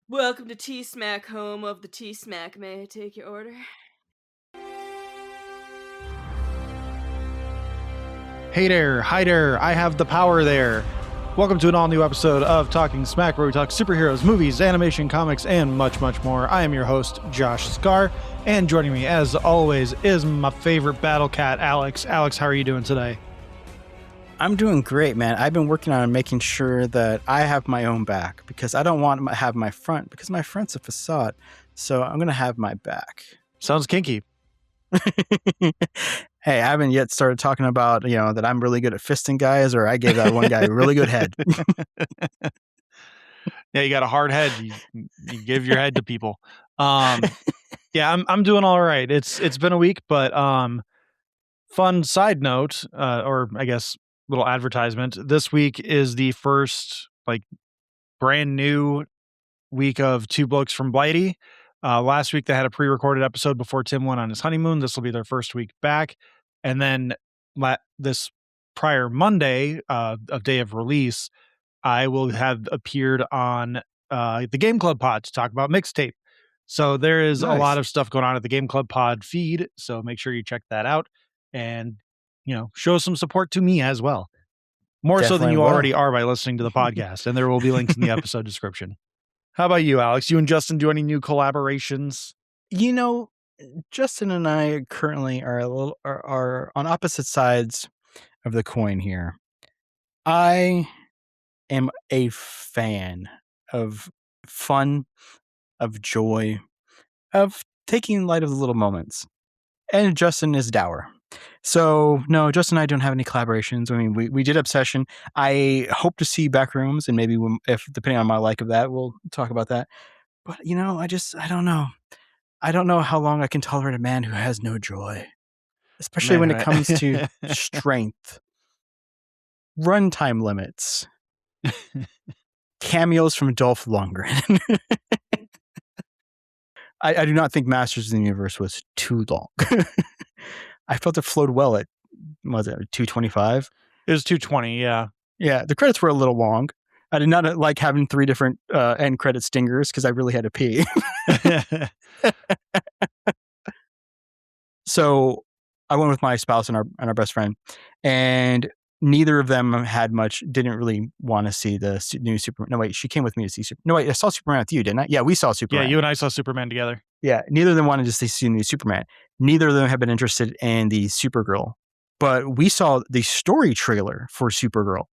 Welcome to T-Smack, home of the T-Smack. May I take your order? Hey there, hi there, I have the power there. Welcome to an all-new episode of Talking Smack, where we talk superheroes, movies, animation, comics, and much, much more. I am your host, Josh Scar, and joining me, as always, is my favorite battle cat, Alex. Alex, how are you doing today? I'm doing great, man. I've been working on making sure that I have my own back because I don't want to have my front because my front's a facade. So I'm going to have my back. Sounds kinky. Hey, I haven't yet started talking about, that I'm really good at fisting guys, or I gave that one guy a really good head. Yeah, you got a hard head. You give your head to people. Yeah, I'm doing all right. It's been a week, but fun side note, or I guess little advertisement. This week is the first brand new week of Two Blokes from Blighty. Last week they had a pre-recorded episode before Tim went on his honeymoon. This will be their first week back, and then this prior Monday of day of release, I will have appeared on the Game Club pod to talk about Mixtape. So there is a lot of stuff going on at the Game Club pod feed. So make sure you check that out and, show some support to me as well. More Definitely so than you already are by listening to the podcast. And there will be links in the episode description. How about you, Alex? You and Justin do any new collaborations? Justin and I currently are on opposite sides of the coin here. I am a fan of fun, of joy, of taking light of the little moments. And Justin is dour. So, no, Justin and I don't have any collaborations. I mean, we did Obsession. I hope to see Backrooms, and maybe if depending on my like of that, we'll talk about that. But, I don't know. I don't know how long I can tolerate a man who has no joy, especially when it comes to strength, runtime limits, cameos from Dolph Lundgren. I do not think Masters of the Universe was too long. I felt it flowed well at, was it 225? It was 220, yeah. Yeah, the credits were a little long. I did not like having 3 different end credit stingers because I really had to pee. So I went with my spouse and our best friend, and neither of them didn't really want to see the new Superman. No, wait, she came with me to see Superman. No, wait, I saw Superman with you, didn't I? Yeah, we saw Superman. Yeah, you and I saw Superman together. Yeah, neither of them wanted to see the new Superman. Neither of them have been interested in the Supergirl. But we saw the story trailer for Supergirl,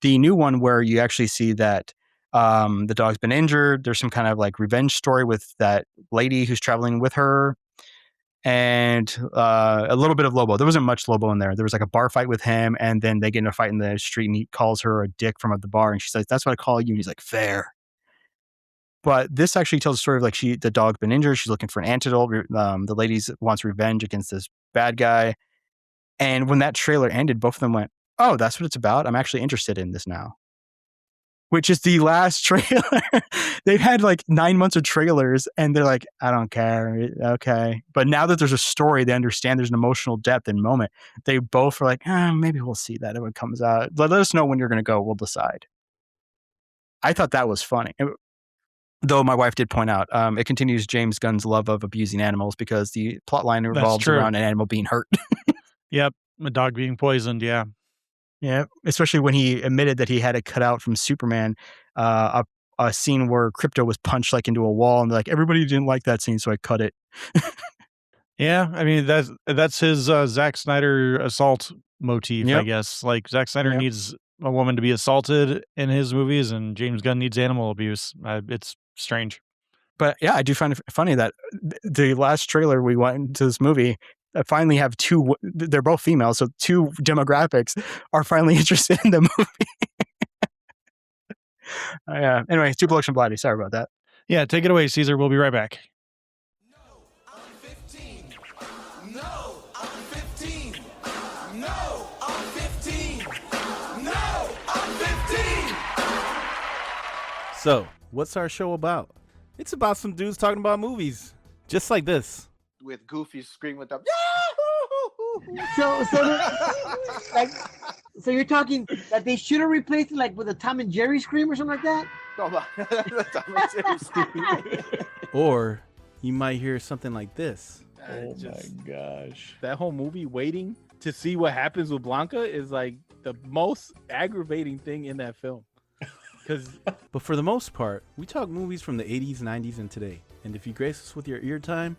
the new one where you actually see that the dog's been injured. There's some kind of revenge story with that lady who's traveling with her. And a little bit of Lobo. There wasn't much Lobo in there. There was a bar fight with him, and then they get in a fight in the street, and he calls her a dick from the bar, and she says, "That's what I call you." And he's like, "Fair." But this actually tells a story of the dog's been injured. She's looking for an antidote. The lady wants revenge against this bad guy. And when that trailer ended, both of them went, "Oh, that's what it's about. I'm actually interested in this now." Which is the last trailer. They've had 9 months of trailers, and they're like, "I don't care." Okay. But now that there's a story, they understand there's an emotional depth and moment. They both are like, maybe we'll see that when it comes out. Let us know when you're going to go. We'll decide. I thought that was funny. Though my wife did point out, it continues James Gunn's love of abusing animals because the plot line revolves around an animal being hurt. Yep. A dog being poisoned. Yeah. Yeah, especially when he admitted that he had it cut out from Superman, a scene where Krypto was punched into a wall, and everybody didn't like that scene, so I cut it. Yeah, I mean that's his Zack Snyder assault motif, I guess. Zack Snyder needs a woman to be assaulted in his movies, and James Gunn needs animal abuse. It's strange. But yeah, I do find it funny that the last trailer we went into this movie, I finally have two. They're both females, so 2 demographics are finally interested in the movie. Yeah. Anyway, 2 Blokes from Blighty. Sorry about that. Yeah, take it away, Caesar. We'll be right back. No, I'm 15. No, I'm 15. No, I'm 15. No, I'm 15. So, what's our show about? It's about some dudes talking about movies, just like this. With Goofy screaming with them, So So you're talking that they should have replaced it like with a Tom and Jerry scream or something like that? Or you might hear something like this. Oh my gosh. That whole movie, waiting to see what happens with Blanca, is like the most aggravating thing in that film. But for the most part, we talk movies from the 80s, 90s, and today. And if you grace us with your ear time,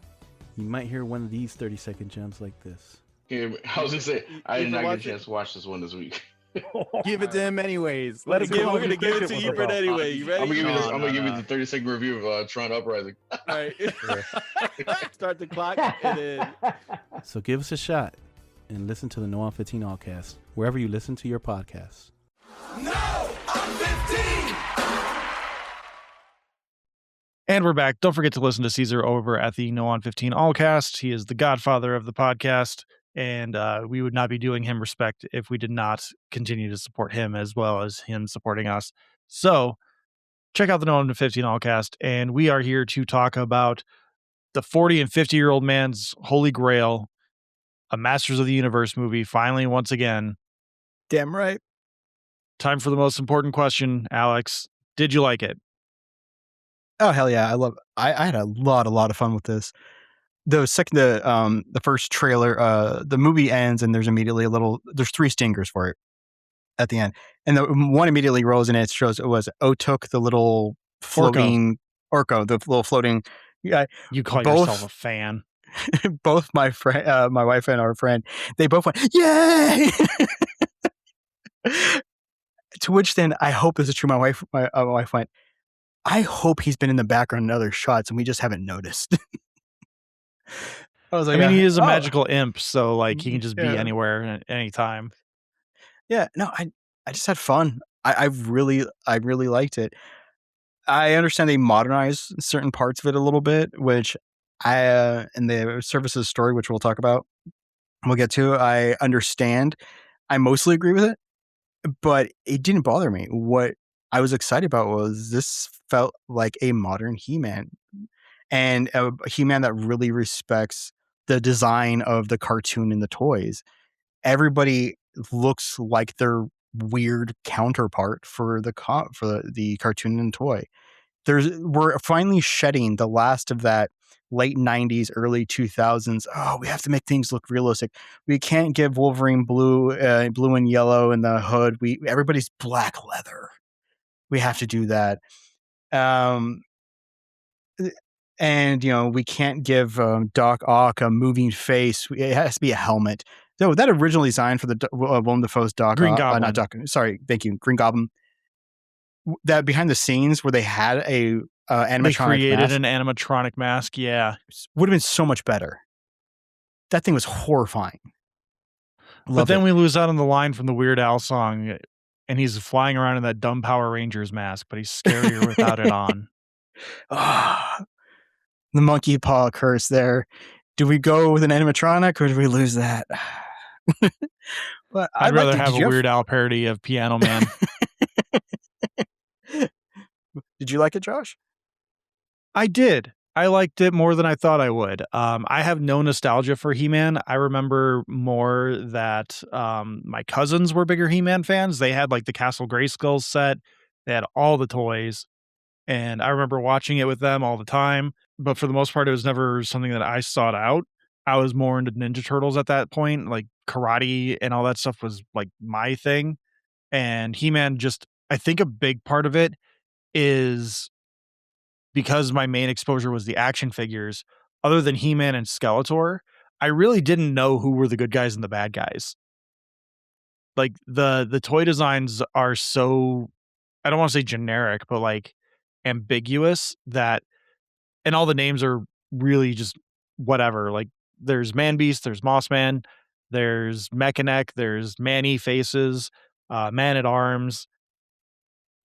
you might hear one of these 30-second gems like this. Yeah, I was gonna say I did not get a watch chance to watch this one this week. Give it to him anyways. We're We're gonna give it to you, Ebert anyway. You ready? I'm gonna give you No. the 30-second review of Toronto Uprising. All right. Start the clock and then So give us a shot and listen to the No on 15 Allcast, wherever you listen to your podcasts. No, I'm 15. And we're back. Don't forget to listen to Caesar over at the No on 15 Allcast. He is the godfather of the podcast, and we would not be doing him respect if we did not continue to support him as well as him supporting us. So check out the No on 15 Allcast, and we are here to talk about the 40 and 50-year-old man's holy grail, a Masters of the Universe movie, finally, once again. Damn right. Time for the most important question, Alex. Did you like it? Oh hell yeah! I had a lot of fun with this. The first trailer, the movie ends and there's immediately there's 3 stingers for it at the end, and the one immediately rolls and it shows it was Otuk, the little floating Orko, the little floating guy. You call Both- yourself a fan. Both my friend, my wife and our friend, they both went yay. To which then I hope this is true. My wife went, I hope he's been in the background in other shots and we just haven't noticed. I was like, I mean, he is a oh. magical imp, so like he can just be Yeah. anywhere at any time. Yeah, no, I just had fun. I really liked it. I understand they modernize certain parts of it a little bit, which in the services story, which we'll talk about, we'll get to. I understand. I mostly agree with it, but it didn't bother me. What I was excited about was this felt like a modern He-Man, and a He-Man that really respects the design of the cartoon and the toys. Everybody looks like their weird counterpart for the cartoon and toy. We're finally shedding the last of that late 90s, early 2000s. Oh, we have to make things look realistic. We can't give Wolverine blue and yellow in the hood. Everybody's black leather. We have to do that. And we can't give Doc Ock a moving face. It has to be a helmet. So that original design for the Willem Dafoe's Doc Green Ock, Goblin. not Doc. Sorry, thank you, Green Goblin. That behind the scenes where they had a animatronic They created mask an animatronic mask. Yeah, would have been so much better. That thing was horrifying. but then we lose out on the line from the Weird Al song, and he's flying around in that dumb Power Rangers mask, but he's scarier without it on. The monkey paw curse there. Do we go with an animatronic or do we lose that? But I'd rather have a Weird Al parody of Piano Man. Did you like it, Josh? I did. I liked it more than I thought I would. I have no nostalgia for He-Man. I remember more that my cousins were bigger He-Man fans. They had like the Castle Grayskull set. They had all the toys. And I remember watching it with them all the time. But for the most part, it was never something that I sought out. I was more into Ninja Turtles at that point. Like karate and all that stuff was like my thing. And He-Man I think a big part of it is because my main exposure was the action figures. Other than He-Man and Skeletor, I really didn't know who were the good guys and the bad guys. Like the toy designs are so, I don't want to say generic, but like ambiguous and all the names are really just whatever. Like there's Man Beast, there's Moss Man, there's Mechanic, there's Manny Faces, Man at Arms.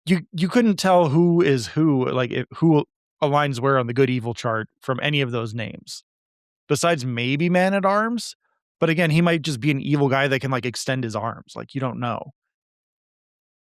You couldn't tell who is who, like who aligns where on the good evil chart from any of those names, besides maybe Man at Arms. But again, he might just be an evil guy that can like extend his arms. Like you don't know.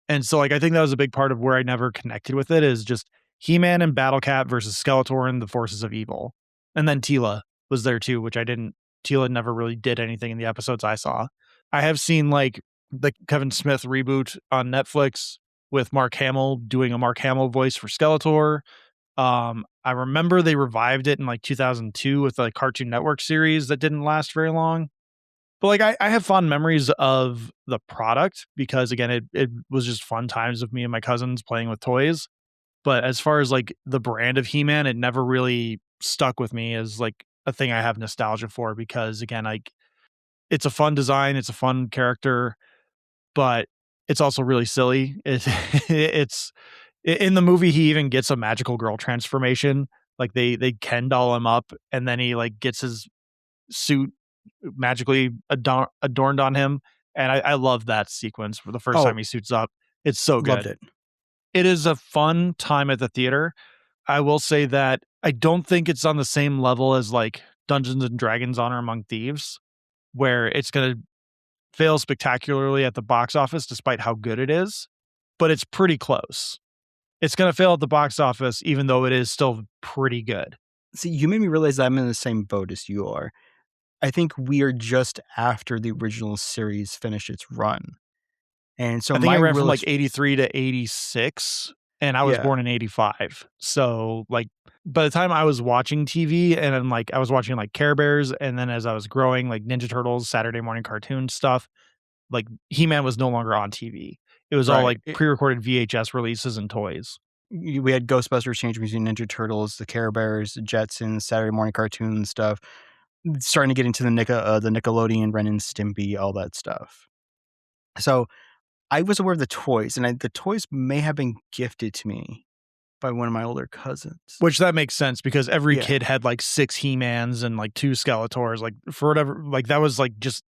And so like I think that was a big part of where I never connected with it, is just He-Man and Battle Cat versus Skeletor and the forces of evil. And then Tila was there too, which Tila never really did anything in the episodes I saw. I have seen like the Kevin Smith reboot on Netflix with Mark Hamill doing a Mark Hamill voice for Skeletor. I remember they revived it in like 2002 with a Cartoon Network series that didn't last very long. But like I have fond memories of the product because again it was just fun times with me and my cousins playing with toys. But as far as like the brand of He-Man, it never really stuck with me as like a thing I have nostalgia for because again, like it's a fun design, it's a fun character, but it's also really silly. It's in the movie he even gets a magical girl transformation. Like they Ken doll him up and then he like gets his suit magically adorned on him. And I love that sequence for the first time he suits up. It's so good. Loved it. It is a fun time at the theater. I will say that I don't think it's on the same level as like Dungeons and Dragons Honor Among Thieves, where it's going to fail spectacularly at the box office despite how good it is, but it's pretty close. It's going to fail at the box office even though it is still pretty good. See, you made me realize that I'm in the same boat as you are. I think we are just after the original series finished its run. And so I think it ran from like 83 to 86 and I was born in 85. So like by the time I was watching TV and then like I was watching like Care Bears and then as I was growing like Ninja Turtles, Saturday morning cartoon stuff, like He-Man was no longer on TV. It was all like pre-recorded VHS releases and toys. We had Ghostbusters, Change Between Ninja Turtles, the Care Bears, the Jetsons, Saturday morning cartoon stuff. Starting to get into the Nickelodeon, Ren and Stimpy, all that stuff. So I was aware of the toys, and the toys may have been gifted to me by one of my older cousins. Which that makes sense because every kid had like 6 He-Mans and like 2 Skeletors. Like for whatever, like that was like just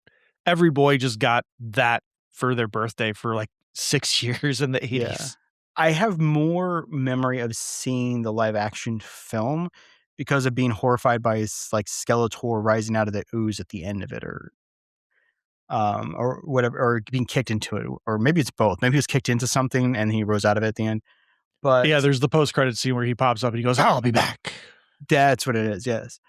every boy just got that for their birthday for like 6 years in the 80s. Yeah. I have more memory of seeing the live action film because of being horrified by his like Skeletor rising out of the ooze at the end of it or whatever, or being kicked into it, or maybe it's both. Maybe he was kicked into something and he rose out of it at the end. But yeah, there's the post-credit scene where he pops up and he goes, "I'll be back." That's what it is. Yes.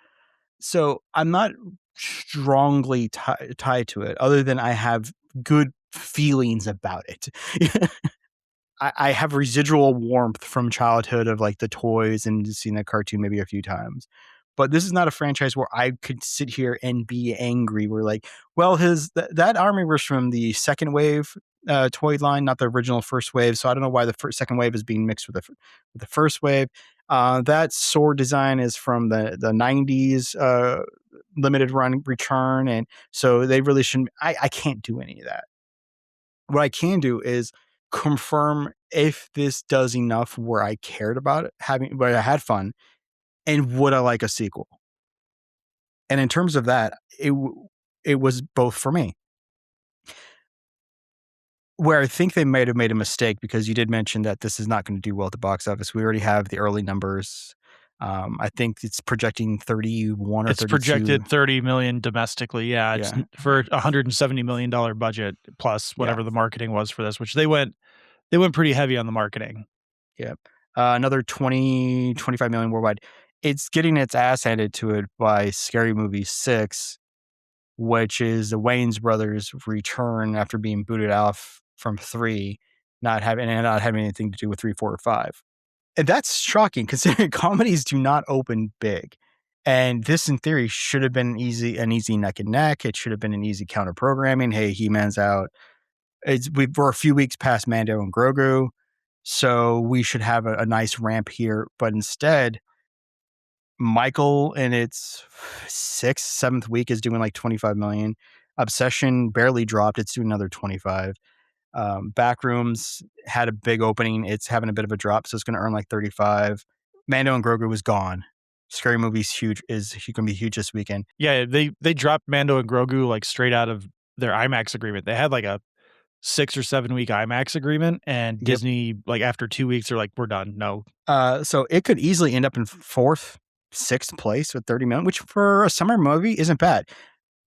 So I'm not strongly tied to it, other than I have good feelings about it. I have residual warmth from childhood of like the toys and seeing the cartoon maybe a few times. But this is not a franchise where I could sit here and be angry. We're like, well, that army was from the second wave toy line, not the original first wave. So I don't know why the second wave is being mixed with the first wave. That sword design is from the 90s limited run return. And so they really shouldn't. I can't do any of that. What I can do is confirm if this does enough where I cared about it, where I had fun, and would I like a sequel? And in terms of that, it was both for me. Where I think they might have made a mistake, because you did mention that this is not going to do well at the box office. We already have the early numbers. I think it's projecting 31 or 32. It's projected 30 million domestically. Yeah, it's for $170 million budget plus whatever the marketing was for this, which they went pretty heavy on the marketing. Yep. Another 25 million worldwide. It's getting its ass handed to it by Scary Movie 6, which is the Wayans brothers' return after being booted off from 3, not having anything to do with 3, 4, or 5. And that's shocking considering comedies do not open big. And this, in theory, should have been an easy neck and neck. It should have been an easy counter programming. Hey, He-Man's out. We're a few weeks past Mando and Grogu, so we should have a nice ramp here. But instead, Michael in its 6th, 7th week is doing like 25 million. Obsession barely dropped. It's doing another 25. Backrooms had a big opening. It's having a bit of a drop, so it's going to earn like 35. Mando and Grogu was gone. Scary Movie's huge. Is going to be huge this weekend. Yeah, they dropped Mando and Grogu like straight out of their IMAX agreement. They had like a 6 or 7 week IMAX agreement, and Disney like after 2 weeks are like, we're done. No. So it could easily end up in 4th, 6th place with 30 million, which for a summer movie isn't bad.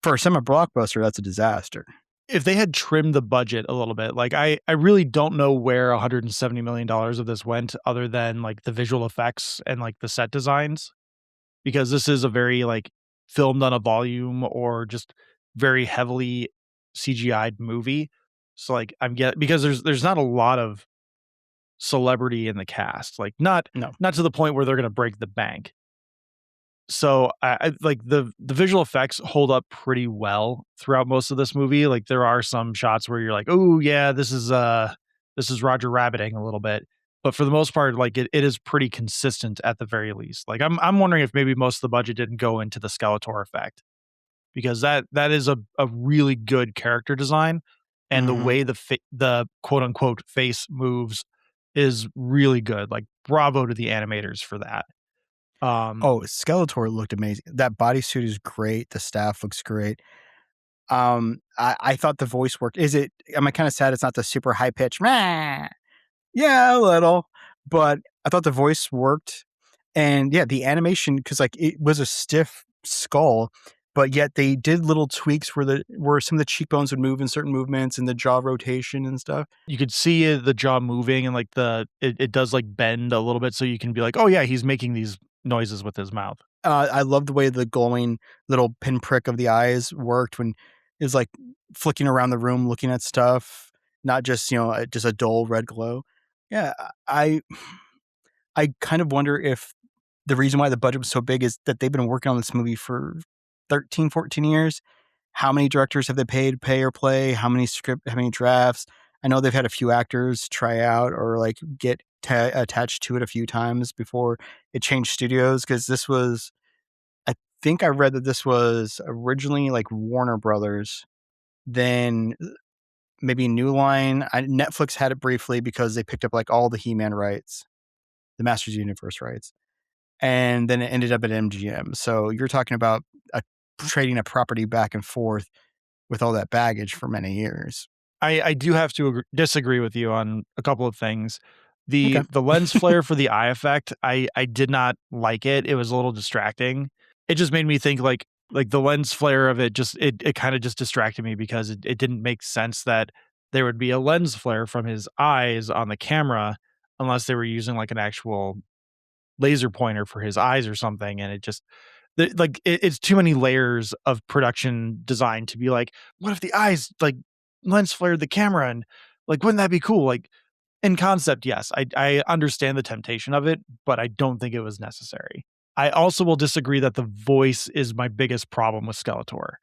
For a summer blockbuster, that's a disaster. If they had trimmed the budget a little bit, like I really don't know where $170 million of this went other than like the visual effects and like the set designs, because this is a very like filmed on a volume or just very heavily CGI'd movie. So like because there's not a lot of celebrity in the cast, like not No. to the point where they're gonna break the bank. So I like the visual effects hold up pretty well throughout most of this movie. Like there are some shots where you're like, oh yeah, this is Roger Rabbiting a little bit. But for the most part, like it is pretty consistent at the very least. Like I'm wondering if maybe most of the budget didn't go into the Skeletor effect, because that is a really good character design, and the Mhm. way the quote unquote face moves is really good. Like bravo to the animators for that. Oh, Skeletor looked amazing. That bodysuit is great. The staff looks great. I thought the voice worked. Am I kind of sad it's not the super high pitch? Yeah, a little, but I thought the voice worked. And yeah, the animation, because like it was a stiff skull, but yet they did little tweaks where some of the cheekbones would move in certain movements and the jaw rotation and stuff. You could see the jaw moving, and like it does like bend a little bit, so you can be like, oh yeah, he's making these noises with his mouth. I love the way the glowing little pinprick of the eyes worked when it was like flicking around the room, looking at stuff, not just, just a dull red glow. Yeah, I kind of wonder if the reason why the budget was so big is that they've been working on this movie for 13, 14 years. How many directors have they paid pay or play? How many drafts? I know they've had a few actors try out or like get attached to it a few times before it changed studios, because I think I read that this was originally like Warner Brothers, then maybe New Line. Netflix had it briefly because they picked up like all the He-Man rights, the Masters Universe rights, and then it ended up at MGM. So you're talking about trading a property back and forth with all that baggage for many years. I do have to disagree with you on a couple of things. Okay. The lens flare for the eye effect, I did not like it. It was a little distracting. It just made me think like the lens flare of it it kind of just distracted me, because it didn't make sense that there would be a lens flare from his eyes on the camera unless they were using like an actual laser pointer for his eyes or something. And it just it's too many layers of production design to be like, what if the eyes like lens flared the camera, and like wouldn't that be cool? Like in concept, yes, I understand the temptation of it, but I don't think it was necessary. I also will disagree that the voice is my biggest problem with Skeletor.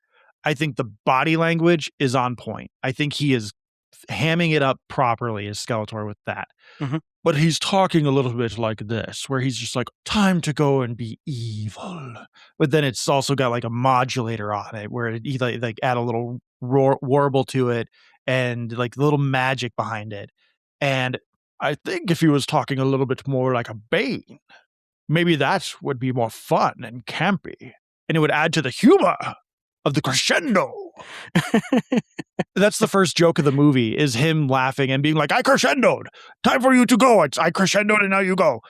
I think the body language is on point. I think he is hamming it up properly as Skeletor with that. Mhm. But he's talking a little bit like this, where he's just like, time to go and be evil. But then it's also got like a modulator on it, where he like add a little warble to it, and like a little magic behind it. And I think if he was talking a little bit more like a Bane, maybe that would be more fun and campy, and it would add to the humor of the crescendo. That's the first joke of the movie, is him laughing and being like, I crescendoed. Time for you to go. I crescendoed and now you go.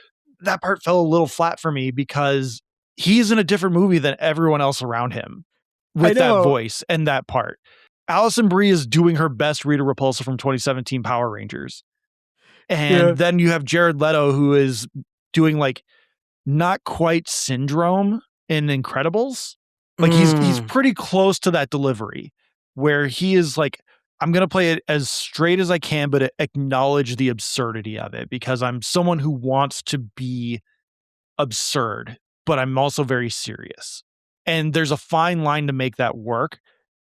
That part fell a little flat for me because he's in a different movie than everyone else around him with that voice and that part. Alison Brie is doing her best Rita Repulsa from 2017 Power Rangers. And then you have Jared Leto, who is doing like not quite Syndrome in Incredibles. Like he's pretty close to that delivery, where he is like, I'm going to play it as straight as I can, but acknowledge the absurdity of it, because I'm someone who wants to be absurd, but I'm also very serious. And there's a fine line to make that work.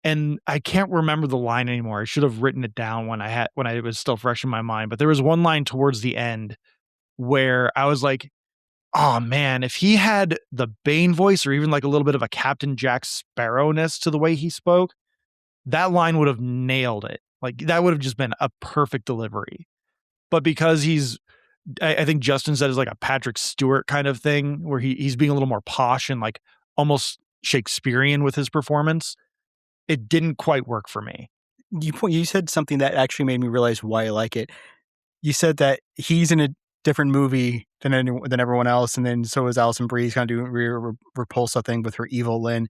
And I can't remember the line anymore. I should have written it down when I was still fresh in my mind. But there was one line towards the end where I was like, oh man, if he had the Bane voice, or even like a little bit of a Captain Jack Sparrow-ness to the way he spoke, that line would have nailed it. Like that would have just been a perfect delivery. But because I think Justin said it's like a Patrick Stewart kind of thing, where he's being a little more posh and like almost Shakespearean with his performance, it didn't quite work for me. You said something that actually made me realize why I like it. You said that he's in a different movie than everyone else, and then so is Alison Brie kind of doing Repulsa thing with her evil Lynn.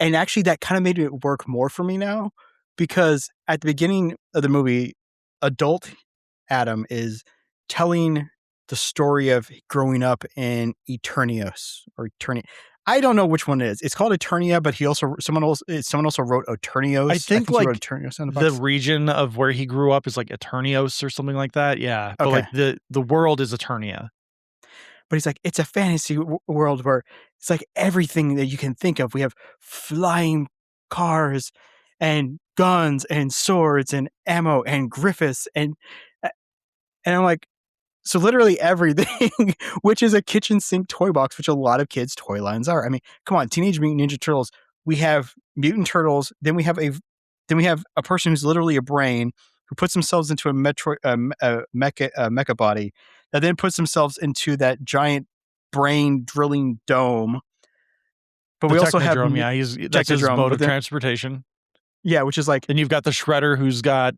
And actually, that kind of made it work more for me now, because at the beginning of the movie, adult Adam is telling the story of growing up in Eternius or Eternia. I don't know which one it is. It's called Eternia, but someone also wrote Eternios. I think he like wrote Eternios on the the box. region of where he grew up is like Eternios or something like that. Yeah, but Okay. like the world is Eternia. But he's like, it's a fantasy world where it's like everything that you can think of. We have flying cars and guns and swords and ammo and Griffiths and I'm like, so literally everything, which is a kitchen sink toy box, which a lot of kids' toy lines are. I mean, come on, Teenage Mutant Ninja Turtles. We have mutant turtles. Then we have a person who's literally a brain who puts themselves into a mecha body that then puts themselves into that giant brain drilling dome. But The we also have Technodrome, that's his Technodrome, mode but of then- transportation. yeah, which is like Then you've got the Shredder who's got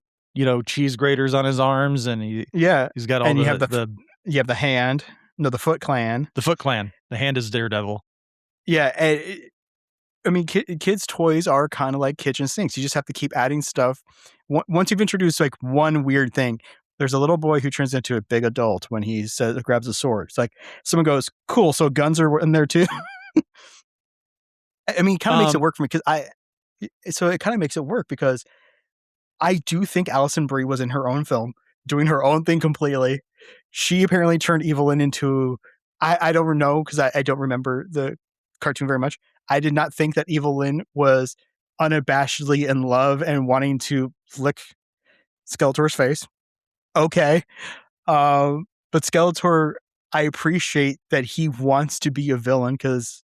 cheese graters on his arms, and he's got all and the you have the hand, the Foot Clan. the Foot Clan. The hand is Daredevil. Yeah, I mean, kids' toys are kind of like kitchen sinks. You just have to keep adding stuff. Once you've introduced like one weird thing, there's a little boy who turns into a big adult when he grabs a sword. It's like someone goes, "Cool, so guns are in there too." I mean, it kind of makes it work for me it kind of makes it work because I do think Alison Brie was in her own film, doing her own thing completely. She apparently turned Evelyn into, I don't know because I don't remember the cartoon very much. I did not think that Evelyn was unabashedly in love and wanting to lick Skeletor's face. Okay. But Skeletor, I appreciate that he wants to be a villain because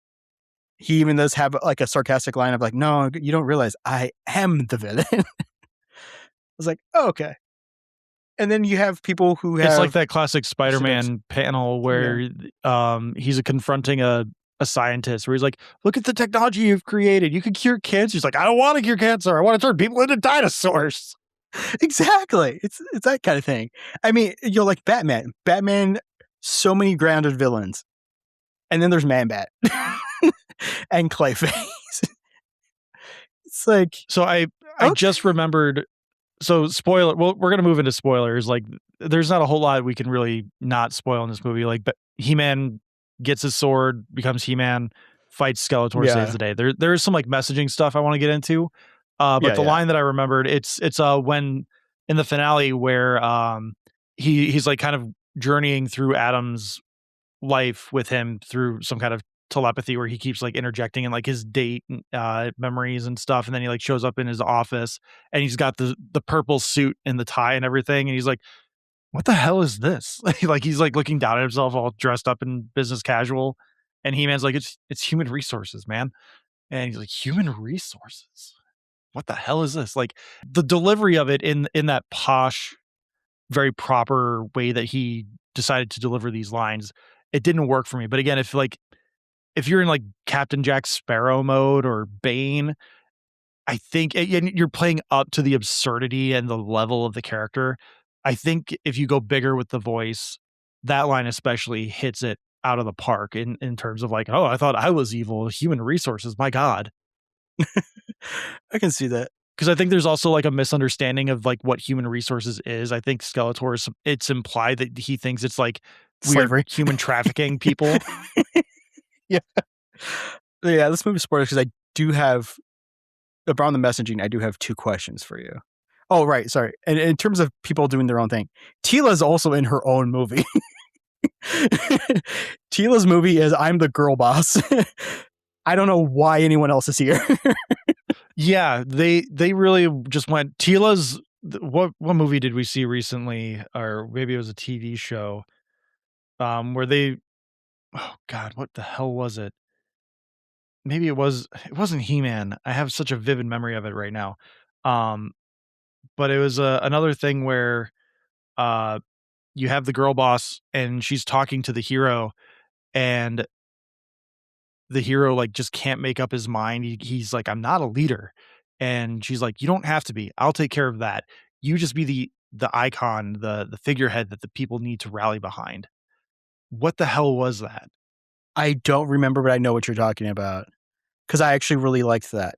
he even does have like a sarcastic line of like, no, you don't realize I am the villain. I was like, oh, okay. And then you have people who have... It's like that classic Spider-Man panel where he's confronting a scientist where he's like, look at the technology you've created. You can cure cancer. He's like, I don't want to cure cancer. I want to turn people into dinosaurs. Exactly. It's that kind of thing. I mean, like Batman. Batman, so many grounded villains. And then there's Man-Bat. And Clayface. It's like... So I just remembered... So spoiler, well, we're going to move into spoilers. Like there's not a whole lot we can really not spoil in this movie. Like He-Man gets his sword, becomes He-Man, fights Skeletor, saves the day. There is some like messaging stuff I want to get into. But the line that I remembered, it's when in the finale where he's like kind of journeying through Adam's life with him through some kind of telepathy where he keeps like interjecting in like his date memories and stuff, and then he like shows up in his office and he's got the purple suit and the tie and everything, and he's like, what the hell is this? Like he's like looking down at himself all dressed up in business casual, and He-Man's like, it's human resources, man. And he's like, human resources, what the hell is this? Like the delivery of it in that posh, very proper way that he decided to deliver these lines, it didn't work for me. But again, if you're in like Captain Jack Sparrow mode or Bane, I think you're playing up to the absurdity and the level of the character. I think if you go bigger with the voice, that line especially hits it out of the park in terms of like, oh, I thought I was evil. Human resources, my God. I can see that. Because I think there's also like a misunderstanding of like what human resources is. I think Skeletor, it's implied that he thinks it's like Slavery. Human trafficking people. Yeah, let's move to spoilers because I do have, around the messaging, I do have 2 questions for you. Oh, right. Sorry. And in terms of people doing their own thing, Teela's also in her own movie. Teela's movie is I'm the Girl Boss. I don't know why anyone else is here. Yeah, they really just went Teela's. What movie did we see recently, or maybe it was a TV show, where they, oh God, what the hell was it? Maybe it wasn't He-Man. I have such a vivid memory of it right now. But it was another thing where you have the girl boss and she's talking to the hero, and the hero like just can't make up his mind. He's like, I'm not a leader. And she's like, you don't have to be. I'll take care of that. You just be the icon, the figurehead that the people need to rally behind. What the hell was that? I don't remember, but I know what you're talking about because I actually really liked that.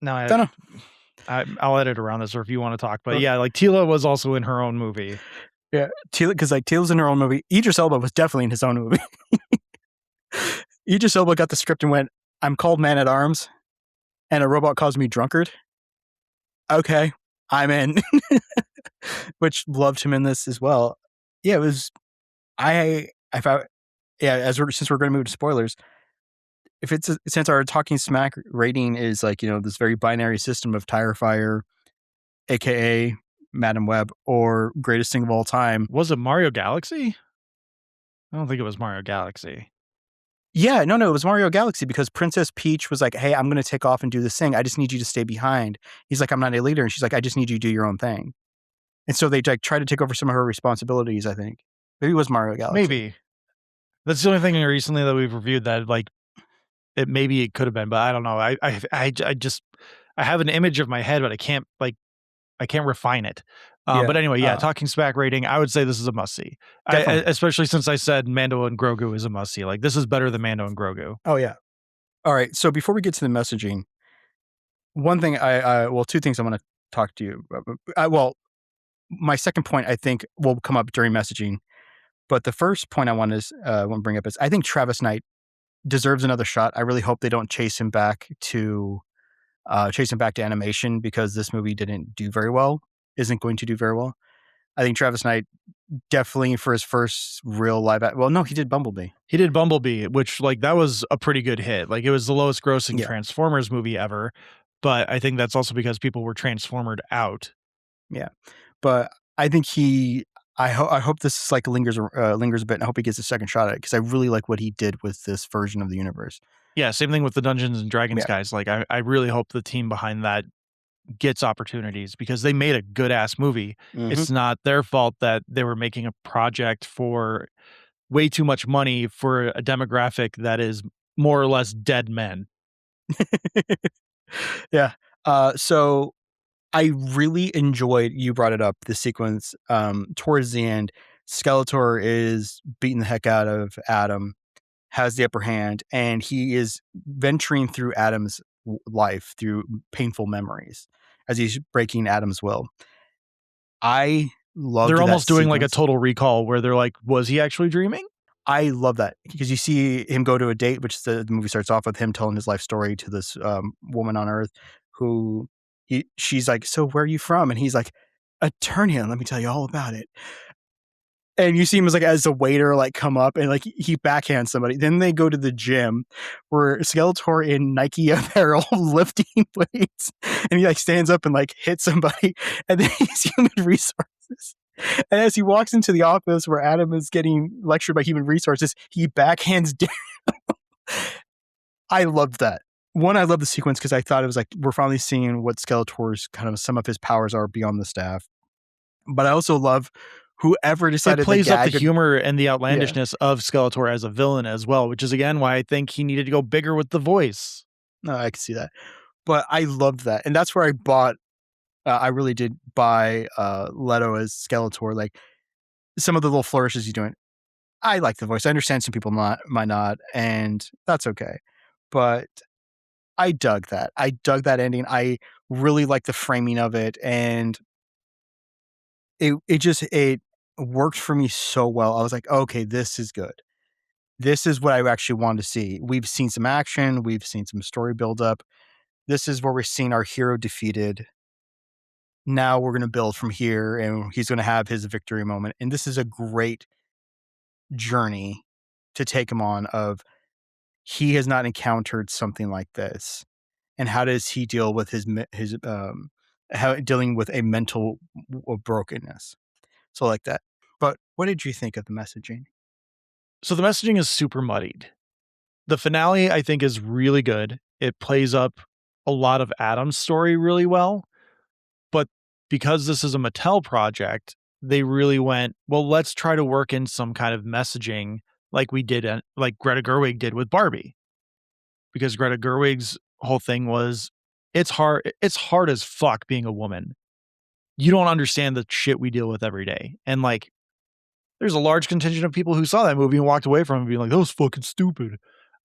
No, I don't know. I'll edit around this, or if you want to talk. But yeah, like Teela was also in her own movie. Yeah, Teela, because like Teela's in her own movie. Idris Elba was definitely in his own movie. Idris Elba got the script and went, I'm called Man at Arms, and a robot calls me drunkard. Okay, I'm in. Which loved him in this as well. Yeah, it was. I found. Yeah, since we're going to move to spoilers, since our Talking Smack rating is like this very binary system of Tire Fire, aka Madam Web, or greatest thing of all time. Was it Mario Galaxy? I don't think it was Mario Galaxy. Yeah, no, it was Mario Galaxy because Princess Peach was like, hey, I'm going to take off and do this thing. I just need you to stay behind. He's like, I'm not a leader. And she's like, I just need you to do your own thing. And so they like try to take over some of her responsibilities, I think. Maybe it was Mario Galaxy. Maybe. That's the only thing recently that we've reviewed that like maybe it could have been, but I don't know. I just have an image of my head, but I can't refine it. But anyway, Talking Smack rating, I would say this is a must see. Especially since I said Mando and Grogu is a must see. Like this is better than Mando and Grogu. Oh yeah. All right. So before we get to the messaging, one thing two things I want to talk to you about. My second point I think will come up during messaging, but the first point I want to bring up is I think Travis Knight deserves another shot. I really hope they don't chase him back to animation because this movie isn't going to do very well. I think Travis Knight definitely for his first real live he did Bumblebee. He did Bumblebee, which like that was a pretty good hit. Like it was the lowest grossing Transformers movie ever, but I think that's also because people were transformered out. Yeah. But I think I hope this like lingers a bit, and I hope he gets a second shot at it because I really like what he did with this version of the universe. Yeah, same thing with the Dungeons and Dragons guys. Like I really hope the team behind that gets opportunities because they made a good ass movie. Mm-hmm. It's not their fault that they were making a project for way too much money for a demographic that is more or less dead men. Yeah. So I really enjoyed, you brought it up, the sequence towards the end. Skeletor is beating the heck out of Adam, has the upper hand, and he is venturing through Adam's life through painful memories as he's breaking Adam's will. I love. They're almost doing like a Total Recall where they're like, was he actually dreaming? I love that because you see him go to a date, which the movie starts off with him telling his life story to this woman on Earth who she's like, so where are you from? And he's like, Eternia, let me tell you all about it. And you see him as a waiter, like come up and like he backhands somebody. Then they go to the gym where Skeletor in Nike apparel lifting weights, and he like stands up and like hits somebody. And then he's human resources. And as he walks into the office where Adam is getting lectured by human resources, he backhands down. I loved that. One, I love the sequence because I thought it was like we're finally seeing what Skeletor's kind of some of his powers are beyond the staff. But I also love whoever decided it plays up the humor and the outlandishness of Skeletor as a villain as well, which is again why I think he needed to go bigger with the voice. No, I can see that. But I loved that. And that's where I bought I really did buy Leto as Skeletor. Like some of the little flourishes he's doing. I like the voice. I understand some people might not, and that's okay. But I dug that. I dug that ending. I really like the framing of it, and it worked for me so well. I was like, okay, this is good. This is what I actually wanted to see. We've seen some action. We've seen some story build up. This is where we're seeing our hero defeated. Now we're going to build from here, and he's going to have his victory moment. And this is a great journey to take him on of he has not encountered something like this. And how does he deal with dealing with a mental brokenness? So like that. But what did you think of the messaging? So the messaging is super muddied. The finale, I think, is really good. It plays up a lot of Adam's story really well. But because this is a Mattel project, they really went, well, let's try to work in some kind of messaging like we did, like Greta Gerwig did with Barbie. Because Greta Gerwig's whole thing was, it's hard as fuck being a woman. You don't understand the shit we deal with every day. And like, there's a large contingent of people who saw that movie and walked away from it being like, that was fucking stupid.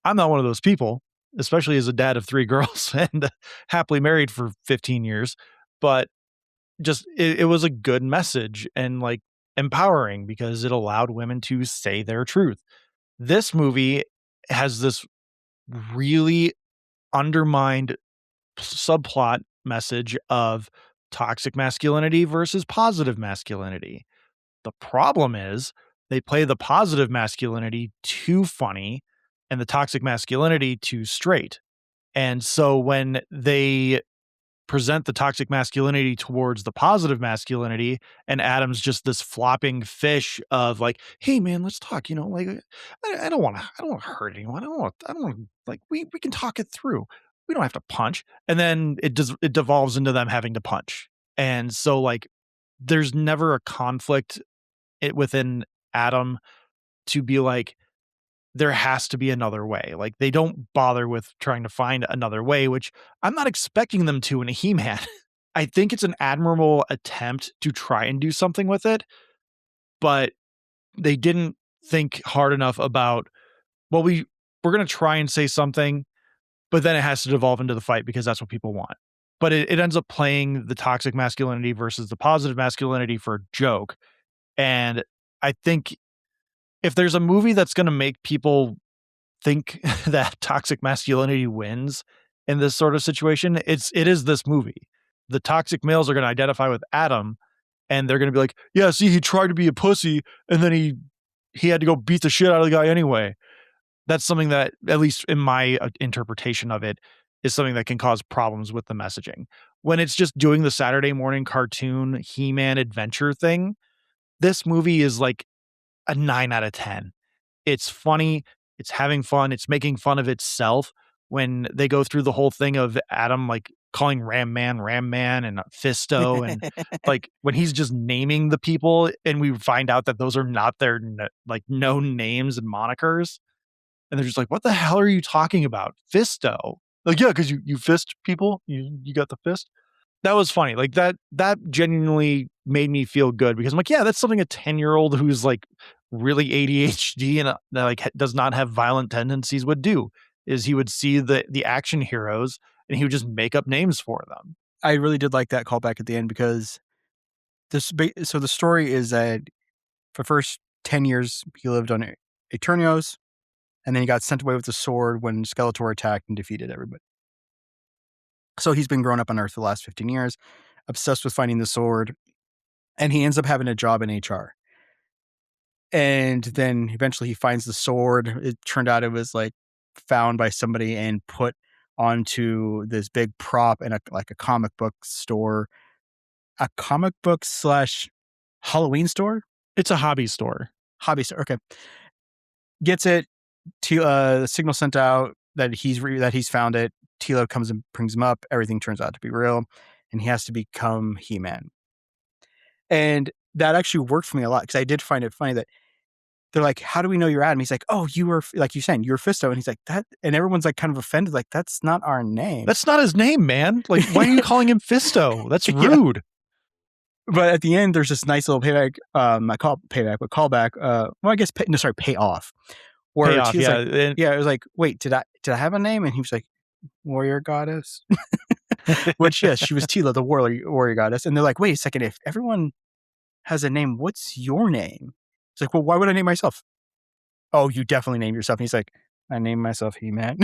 I'm not one of those people, especially as a dad of 3 girls and happily married for 15 years. But just, it was a good message and like empowering because it allowed women to say their truth. This movie has this really undermined subplot message of toxic masculinity versus positive masculinity. The problem is they play the positive masculinity too funny and the toxic masculinity too straight. And so when they present the toxic masculinity towards the positive masculinity, and Adam's just this flopping fish of like, hey man, let's talk, like I don't want to hurt anyone. I don't want to, like, we can talk it through. We don't have to punch. And then it devolves into them having to punch. And so like there's never a conflict within Adam to be like, there has to be another way. Like they don't bother with trying to find another way, which I'm not expecting them to in a He-Man. I think it's an admirable attempt to try and do something with it, but they didn't think hard enough about, well, we're going to try and say something, but then it has to devolve into the fight because that's what people want. But it ends up playing the toxic masculinity versus the positive masculinity for a joke. And I think if there's a movie that's going to make people think that toxic masculinity wins in this sort of situation, it is this movie. The toxic males are going to identify with Adam and they're going to be like, yeah, see, he tried to be a pussy and then he had to go beat the shit out of the guy anyway. That's something that, at least in my interpretation of it, is something that can cause problems with the messaging. When it's just doing the Saturday morning cartoon He-Man adventure thing, this movie is like a 9 out of 10. It's funny. It's having fun. It's making fun of itself when they go through the whole thing of Adam, like calling Ram Man and Fisto. And like when he's just naming the people and we find out that those are not their like known names and monikers. And they're just like, what the hell are you talking about? Fisto. Like, yeah, because you fist people. You got the fist. That was funny. Like that genuinely made me feel good because I'm like, yeah, that's something a 10-year-old who's like really ADHD and like does not have violent tendencies would do. Is he would see the action heroes and he would just make up names for them. I really did like that callback at the end because so the story is that for the first 10 years he lived on Eternios, and then he got sent away with the sword when Skeletor attacked and defeated everybody. So he's been growing up on Earth for the last 15 years, obsessed with finding the sword, and he ends up having a job in HR. And then eventually he finds the sword. It turned out it was like found by somebody and put onto this big prop in a comic book store, a comic book / Halloween store. It's a hobby store. Okay. Gets it. The signal sent out that he's found it. Tila comes and brings him up. Everything turns out to be real, and he has to become He-Man. And that actually worked for me a lot because I did find it funny that they're like, "How do we know you're Adam?" He's like, "Oh, you were like you saying you're Fisto," and he's like that, and everyone's like kind of offended, like that's not our name. That's not his name, man. Like, why are you calling him Fisto? That's rude. But at the end, there's this nice little payback. I call it payback, but callback. Well, I guess payoff. Where payoff, yeah, like, it was like, wait, did I have a name? And he was like, warrior goddess. Which yes, she was Tila, the warrior goddess. And they're like, wait a second, if everyone has a name, what's your name? It's like, well, why would I name myself? Oh, you definitely name yourself. And he's like, I named myself He-Man.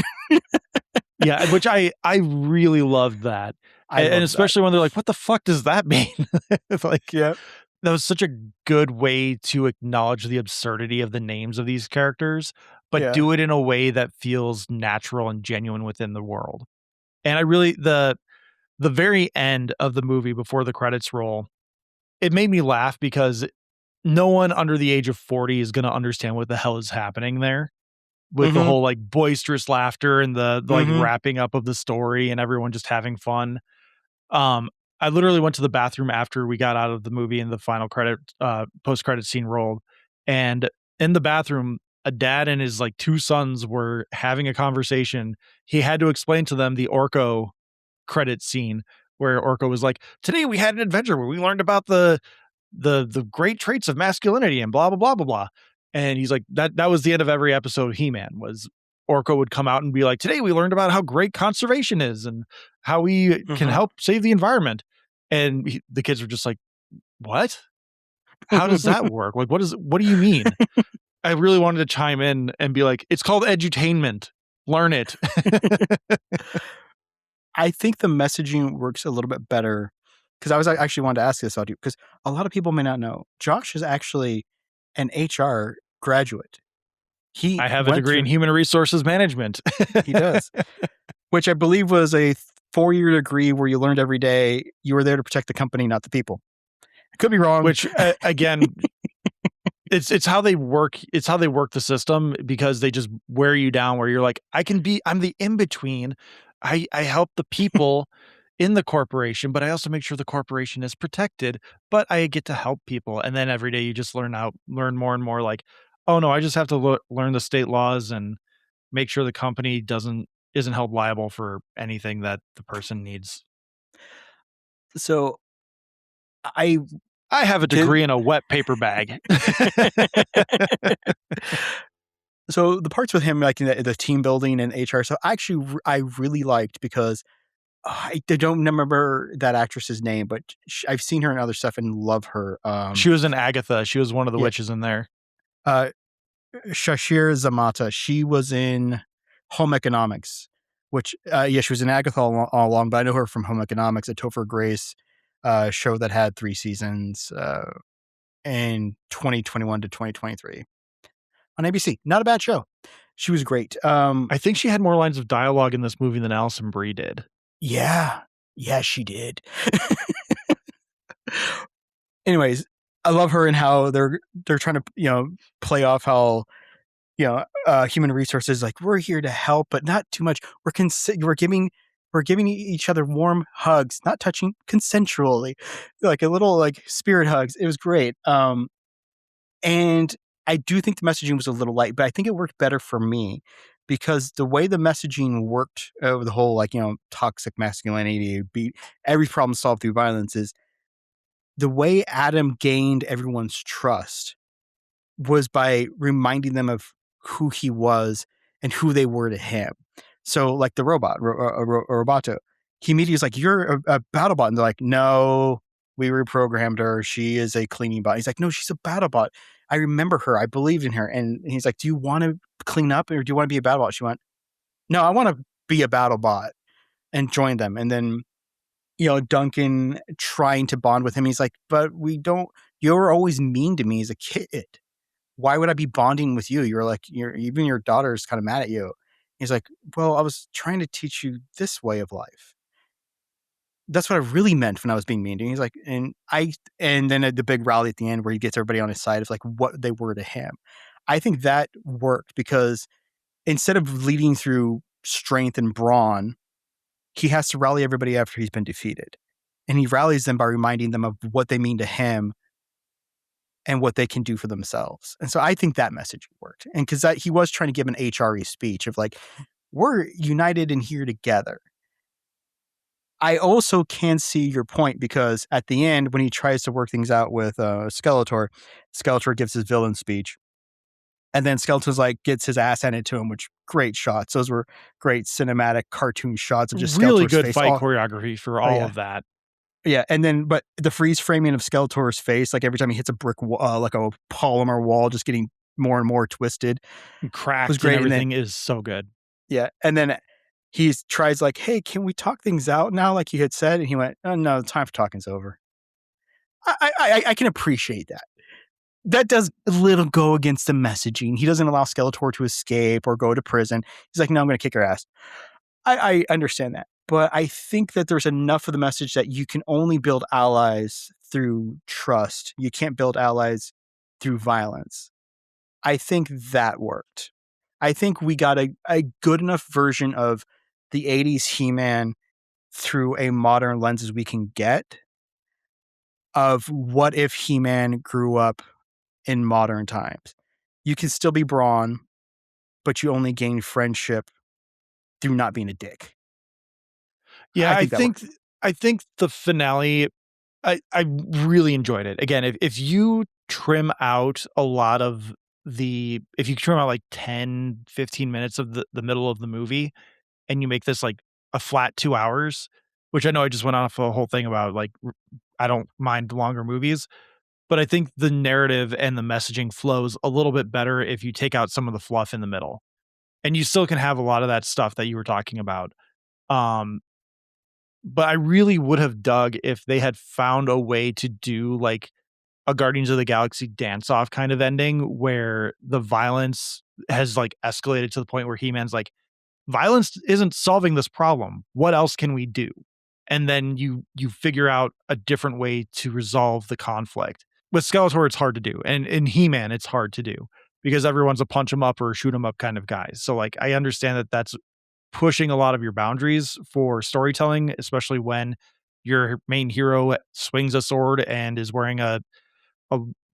Yeah, which I really loved that. And especially when they're like, what the fuck does that mean? It's like, yeah, that was such a good way to acknowledge the absurdity of the names of these characters, but do it in a way that feels natural and genuine within the world. And I really, the very end of the movie before the credits roll, it made me laugh because no one under the age of 40 is going to understand what the hell is happening there with the whole like boisterous laughter and the like wrapping up of the story and everyone just having fun. I literally went to the bathroom after we got out of the movie and the final post-credit scene rolled. And in the bathroom, a dad and his like 2 sons were having a conversation. He had to explain to them the Orko credit scene where Orko was like, today we had an adventure where we learned about the great traits of masculinity and blah, blah, blah, blah, blah. And he's like, that was the end of every episode of He-Man was Orko would come out and be like, today we learned about how great conservation is and how we can help save the environment. And the kids were just like, what? How does that work? Like, what do you mean? I really wanted to chime in and be like, it's called edutainment. Learn it. I think the messaging works a little bit better because I was actually wanted to ask this audio because a lot of people may not know Josh is actually an HR graduate. I have a degree in human resources management. He does, which I believe was a 4-year degree where you learned every day. You were there to protect the company, not the people. I could be wrong. Which again, it's how they work. It's how they work the system because they just wear you down. Where you're like, I'm the in between. I help the people in the corporation, but I also make sure the corporation is protected. But I get to help people, and then every day you just learn more and more. Like, oh no, I just have to learn the state laws and make sure the company isn't held liable for anything that the person needs. So I have a degree in a wet paper bag. So the parts with him, like in the team building and HR, so I really liked because I don't remember that actress's name, but I've seen her in other stuff and love her. She was in Agatha. She was one of the witches in there. Shashir Zamata. She was in Home Economics, which she was in Agatha all along, but I know her from Home Economics, a Topher Grace show that had 3 seasons in 2021 to 2023 on ABC. Not a bad show. She was great. I think she had more lines of dialogue in this movie than Alison Brie did. Yeah, she did. Anyways, I love her and how they're trying to play off how human resources, like, we're here to help, but not too much. We're giving each other warm hugs, not touching, consensually, like a little like spirit hugs. It was great. And I do think the messaging was a little light, but I think it worked better for me because the way the messaging worked over the whole, toxic masculinity, every problem solved through violence, is the way Adam gained everyone's trust was by reminding them of who he was and who they were to him. So like the robot, Roboto, he immediately was like, you're a battle bot. And they're like, no, we reprogrammed her. She is a cleaning bot. He's like, no, she's a battle bot. I remember her. I believed in her. And he's like, do you want to clean up or do you want to be a battle bot? She went, no, I want to be a battle bot, and joined them. And then, Duncan trying to bond with him. He's like, but you were always mean to me as a kid. Why would I be bonding with you? You're like, even your daughter's kind of mad at you. He's like, well, I was trying to teach you this way of life. That's what I really meant when I was being mean to you. He's like, and then at the big rally at the end where he gets everybody on his side of like what they were to him. I think that worked because instead of leading through strength and brawn, he has to rally everybody after he's been defeated. And he rallies them by reminding them of what they mean to him and what they can do for themselves. And so I think that message worked. And because he was trying to give an HRE speech of like, we're united and here together. I also can see your point because at the end, when he tries to work things out with Skeletor gives his villain speech. And then Skeletor's like gets his ass handed to him, which great shots. Those were great cinematic cartoon shots of just really Skeletor's good face. fight choreography for all of that. Yeah, and then but the freeze framing of Skeletor's face, like every time he hits a brick wall, like a polymer wall, just getting more and more twisted, and cracked, was great. And everything is so good. Yeah, and then he tries like, "Hey, can we talk things out now?" Like you had said, and he went, "Oh no, the time for talking's over." I can appreciate that. That does a little go against the messaging. He doesn't allow Skeletor to escape or go to prison. He's like, "No, I'm going to kick your ass." I understand that. But I think that there's enough of the message that you can only build allies through trust. You can't build allies through violence. I think that worked. I think we got a good enough version of the 80s He-Man through a modern lens as we can get of what if He-Man grew up in modern times. You can still be Brawn, but you only gain friendship through not being a dick. Yeah, I think the finale, I really enjoyed it. Again, if you trim out a lot of if you trim out like 10, 15 minutes of the middle of the movie and you make this like a flat 2 hours, which I know I just went off a whole thing about like, I don't mind longer movies, but I think the narrative and the messaging flows a little bit better if you take out some of the fluff in the middle. and you still can have a lot of that stuff that you were talking about. But I really would have dug if they had found a way to do like a Guardians of the Galaxy dance off kind of ending where the violence has like escalated to the point where He-Man's like, violence isn't solving this problem. What else can we do? And then you figure out a different way to resolve the conflict. With Skeletor, it's hard to do. And in He-Man, it's hard to do because everyone's a punch 'em up or shoot 'em up kind of guy. So like, I understand that that's pushing a lot of your boundaries for storytelling, especially when your main hero swings a sword and is wearing a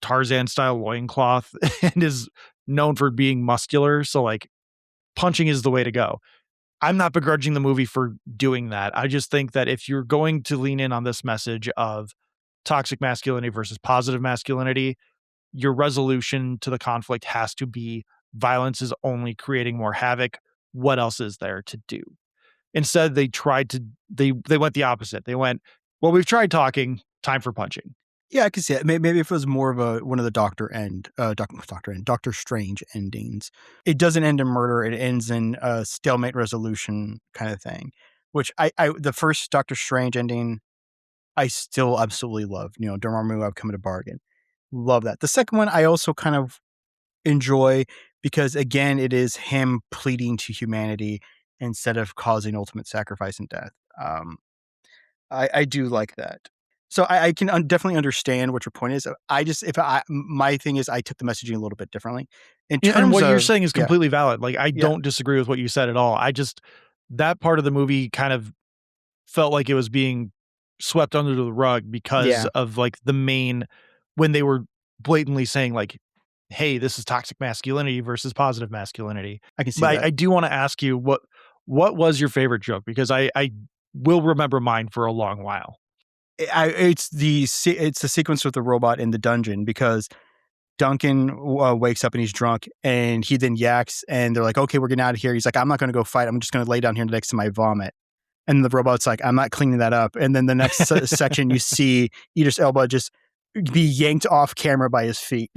Tarzan style loincloth and is known for being muscular. So like punching is the way to go. I'm not begrudging the movie for doing that. I just think that if you're going to lean in on this message of toxic masculinity versus positive masculinity, your resolution to the conflict has to be violence is only creating more havoc. What else is there to do? Instead, they went the opposite. They went, well, we've tried talking, time for punching. Yeah, I could see it. Maybe if it was more of one of the Doctor Strange endings. It doesn't end in murder. It ends in a stalemate resolution kind of thing, which the first Doctor Strange ending, I still absolutely love. Dormammu, I've come to bargain. Love that. The second one, I also kind of enjoy because, again, it is him pleading to humanity instead of causing ultimate sacrifice and death. I do like that. So I can definitely understand what your point is. My thing is I took the messaging a little bit differently. And what you're saying is completely valid. Like I don't disagree with what you said at all. That part of the movie kind of felt like it was being swept under the rug because of like when they were blatantly saying like, hey, this is toxic masculinity versus positive masculinity. I can see that. I do want to ask you what was your favorite joke? Because I will remember mine for a long while. It's the sequence with the robot in the dungeon because Duncan wakes up and he's drunk and he then yaks and they're like, okay, we're getting out of here. He's like, I'm not going to go fight. I'm just going to lay down here next to my vomit. And the robot's like, I'm not cleaning that up. And then the next section you see Idris Elba just be yanked off camera by his feet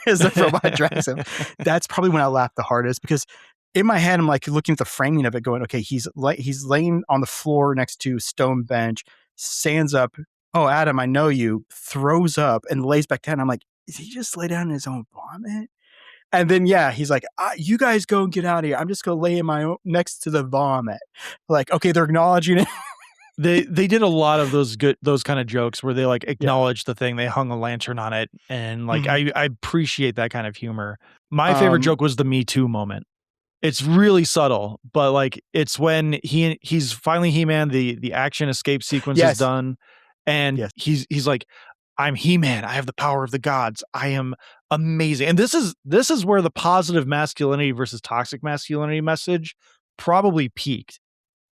as the robot drags him. That's probably when I laughed the hardest because in my head, I'm like looking at the framing of it going, okay, he's laying on the floor next to a stone bench, stands up. Oh, Adam, I know you. Throws up and lays back down. I'm like, is he just lay down in his own vomit? And then, he's like, you guys go and get out of here. I'm just going to lay in my own next to the vomit. Like, okay, they're acknowledging it. They did a lot of those kind of jokes where they like acknowledge the thing. They hung a lantern on it. And like, I appreciate that kind of humor. My favorite joke was the Me Too moment. It's really subtle, but like it's when he's finally He-Man, the action escape sequence is done. And he's like, I'm He-Man. I have the power of the gods. I am amazing. And this is where the positive masculinity versus toxic masculinity message probably peaked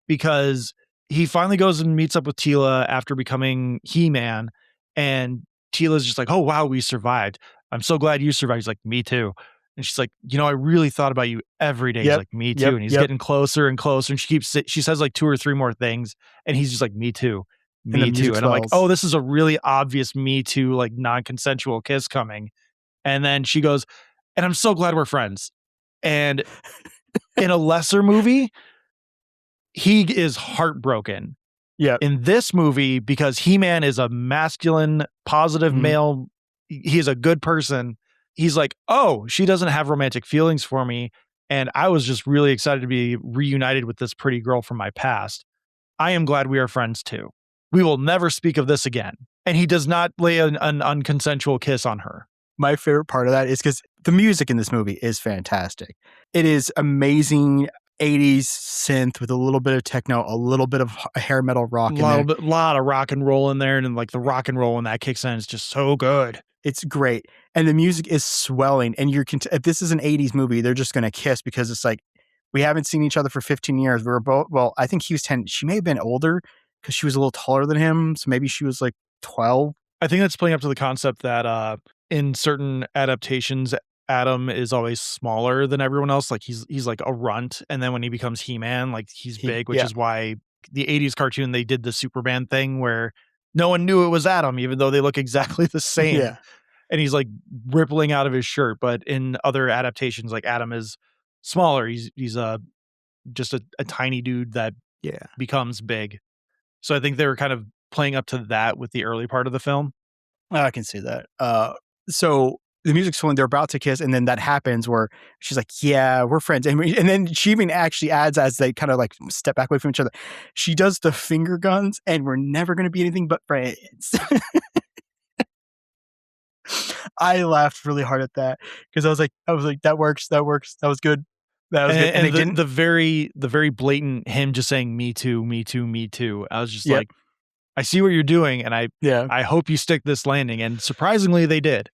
because he finally goes and meets up with Teela after becoming He-Man. And Teela's just like, oh, wow, we survived. I'm so glad you survived. He's like, me too. And she's like, I really thought about you every day. He's like, me too. And he's getting closer and closer. And she says like 2 or 3 more things. And he's just like, me too. Me too. And I'm like, oh, this is a really obvious Me Too, like non-consensual kiss coming. And then she goes, and I'm so glad we're friends. And in a lesser movie, he is heartbroken. Yeah. In this movie, because He-Man is a masculine, positive male, he is a good person. He's like, oh, she doesn't have romantic feelings for me. And I was just really excited to be reunited with this pretty girl from my past. I am glad we are friends too. We will never speak of this again. And he does not lay an unconsensual kiss on her. My favorite part of that is because the music in this movie is fantastic. It is amazing 80s synth with a little bit of techno, a little bit of hair metal rock. A lot of rock and roll in there. And like the rock and roll when that kicks in is just so good. It's great. And the music is swelling. And if this is an 80s movie, they're just going to kiss because it's like, we haven't seen each other for 15 years. We were both, well, I think he was 10. She may have been older because she was a little taller than him. So maybe she was like 12. I think that's playing up to the concept that in certain adaptations, Adam is always smaller than everyone else. Like he's like a runt. And then when he becomes He-Man, like he's big, which is why the 80s cartoon, they did the Superman thing where no one knew it was Adam, even though they look exactly the same. Yeah. And he's like rippling out of his shirt. But in other adaptations, like Adam is smaller. He's just a tiny dude that Yeah. becomes big. So I think they were kind of playing up to that with the early part of the film. I can see that. So the music's flowing, they're about to kiss, and then that happens where she's like, "Yeah, we're friends," and then she even actually adds as they kind of like step back away from each other. She does the finger guns, and we're never going to be anything but friends. I laughed really hard at that because I was like, that works, that was good, that was good, and they didn't. The very blatant him just saying "me too, me too, me too." I was just Yep. like, I see what you're doing, and Yeah. I hope you stick this landing. And surprisingly, they did.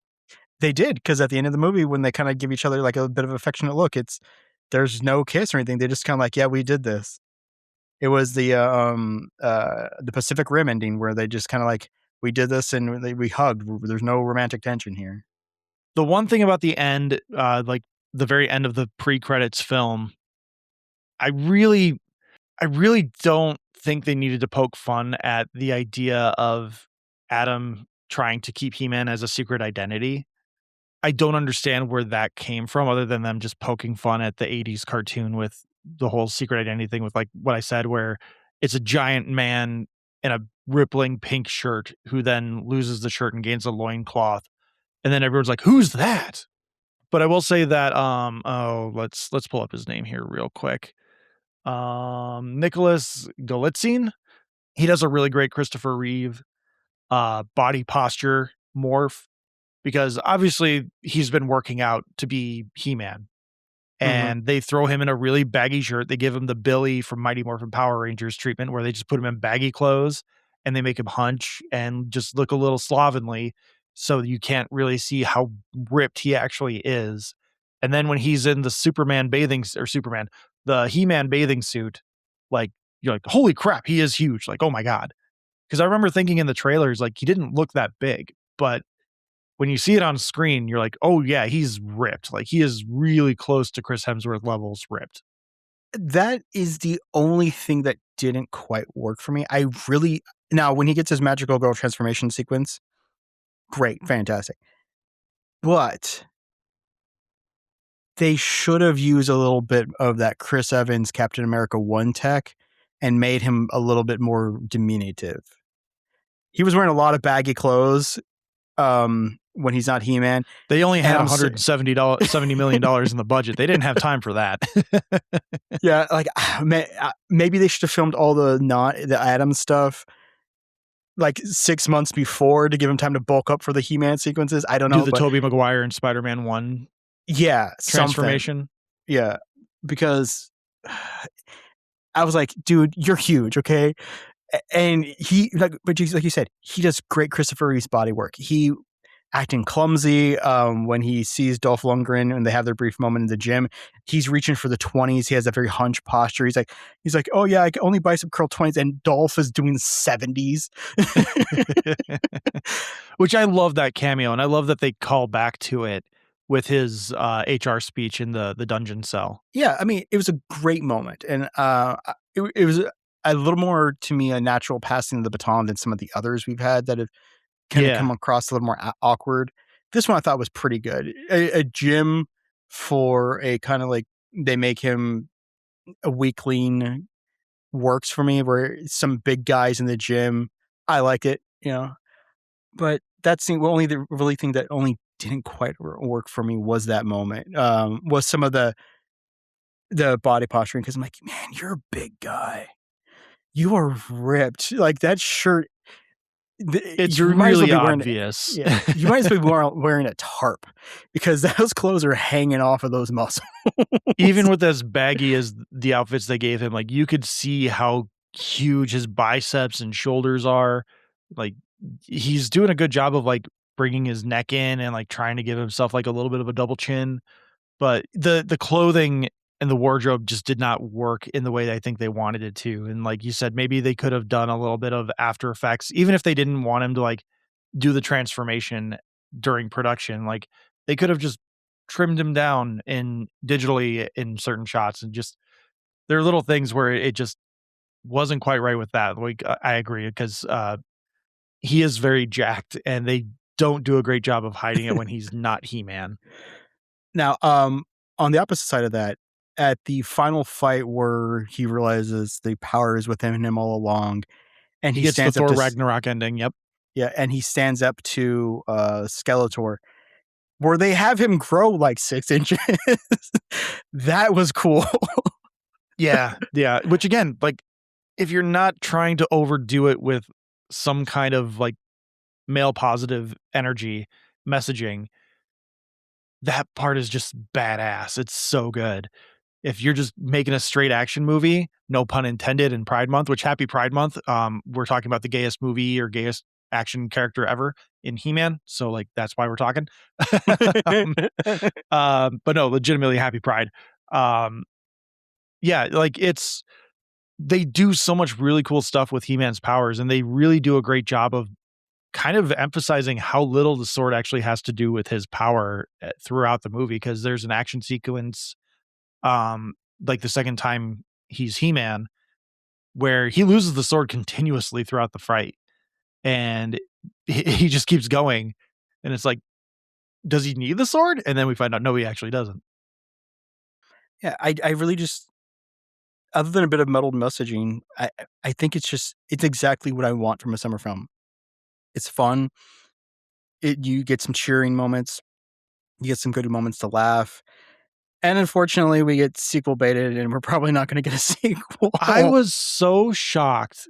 They did, because at the end of the movie, when they kind of give each other like a bit of affectionate look, there's no kiss or anything. They just kind of like, yeah, we did this. It was the Pacific Rim ending where they just kind of like, we did this and we hugged. There's no romantic tension here. The one thing about the end, like the very end of the pre-credits film, I really don't think they needed to poke fun at the idea of Adam trying to keep He-Man as a secret identity. I don't understand where that came from, other than them just poking fun at the 80s cartoon with the whole secret identity thing, with like what I said, where it's a giant man in a rippling pink shirt who then loses the shirt and gains a loincloth. And then everyone's like, who's that? But I will say that, let's pull up his name here real quick. Nicholas Galitzine. He does a really great Christopher Reeve body posture morph, because obviously he's been working out to be He-Man. And they throw him in a really baggy shirt. They give him the Billy from Mighty Morphin Power Rangers treatment, where they just put him in baggy clothes and they make him hunch and just look a little slovenly, so you can't really see how ripped he actually is. And then when he's in the the He-Man bathing suit, like, you're like, holy crap, he is huge. Like, oh my God. Because I remember thinking in the trailers, like, he didn't look that big, but when you see it on screen, you're like, oh yeah, he's ripped. Like, he is really close to Chris Hemsworth levels ripped. That is the only thing that didn't quite work for me. Now when he gets his magical girl transformation sequence, great, fantastic. But they should have used a little bit of that Chris Evans Captain America 1 tech and made him a little bit more diminutive. He was wearing a lot of baggy clothes when he's not He-Man. They only had $170 million in the budget. They didn't have time for that. Yeah, like maybe they should have filmed all the Adam stuff like 6 months before to give him time to bulk up for the He-Man sequences. I don't know. Do the Tobey Maguire and Spider-Man 1 transformation. Something. Yeah, because I was like, dude, you're huge, okay? And he, like you said, he does great Christopher Reeve's body work. He acting clumsy when he sees Dolph Lundgren and they have their brief moment in the gym. He's reaching for the 20s. He has a very hunched posture. He's like, oh yeah, I can only bicep curl 20s, and Dolph is doing 70s. Which I love that cameo, and I love that they call back to it with his HR speech in the dungeon cell. Yeah, I mean, it was a great moment, and it was a little more, to me, a natural passing of the baton than some of the others we've had that have kind of come across a little more awkward. This one I thought was pretty good. A gym for a kind of like, they make him a weakling works for me, where some big guys in the gym. I like it, but that's the really thing that only didn't quite work for me was that moment. Was some of the body posturing, because I'm like, man, you're a big guy. You are ripped. Like, that shirt. It's really obvious. You might as well be wearing a tarp, because those clothes are hanging off of those muscles. Even with as baggy as the outfits they gave him, like, you could see how huge his biceps and shoulders are. Like, he's doing a good job of like bringing his neck in and like trying to give himself like a little bit of a double chin. But the clothing and the wardrobe just did not work in the way that I think they wanted it to. And like you said, maybe they could have done a little bit of After Effects, even if they didn't want him to like do the transformation during production. Like, they could have just trimmed him down digitally in certain shots, and just, there are little things where it just wasn't quite right with that. Like, I agree, because he is very jacked, and they don't do a great job of hiding it when he's not He-Man. Now, on the opposite side of that, at the final fight where he realizes the power is within him all along, and He he gets the stands up Thor to Ragnarok ending. Yep. yeah, and he stands up to Skeletor, where they have him grow like 6 inches. That was cool. Yeah. Yeah. Which again, like, if you're not trying to overdo it with some kind of like male positive energy messaging, that part is just badass. It's so good. If you're just making a straight action movie, no pun intended, in Pride Month, which happy Pride Month. We're talking about the gayest movie or gayest action character ever in He-Man. So like, that's why we're talking. But no, legitimately happy Pride. Yeah, like they do so much really cool stuff with He-Man's powers, and they really do a great job of kind of emphasizing how little the sword actually has to do with his power throughout the movie. Because there's an action sequence, like the second time he's He-Man, where he loses the sword continuously throughout the fight, and he just keeps going, and it's like, does he need the sword? And then we find out no, he actually doesn't. Yeah, I really just, other than a bit of muddled messaging, I think it's exactly what I want from a summer film. It's fun. You get some cheering moments. You get some good moments to laugh. And unfortunately, we get sequel baited, and we're probably not going to get a sequel. I was so shocked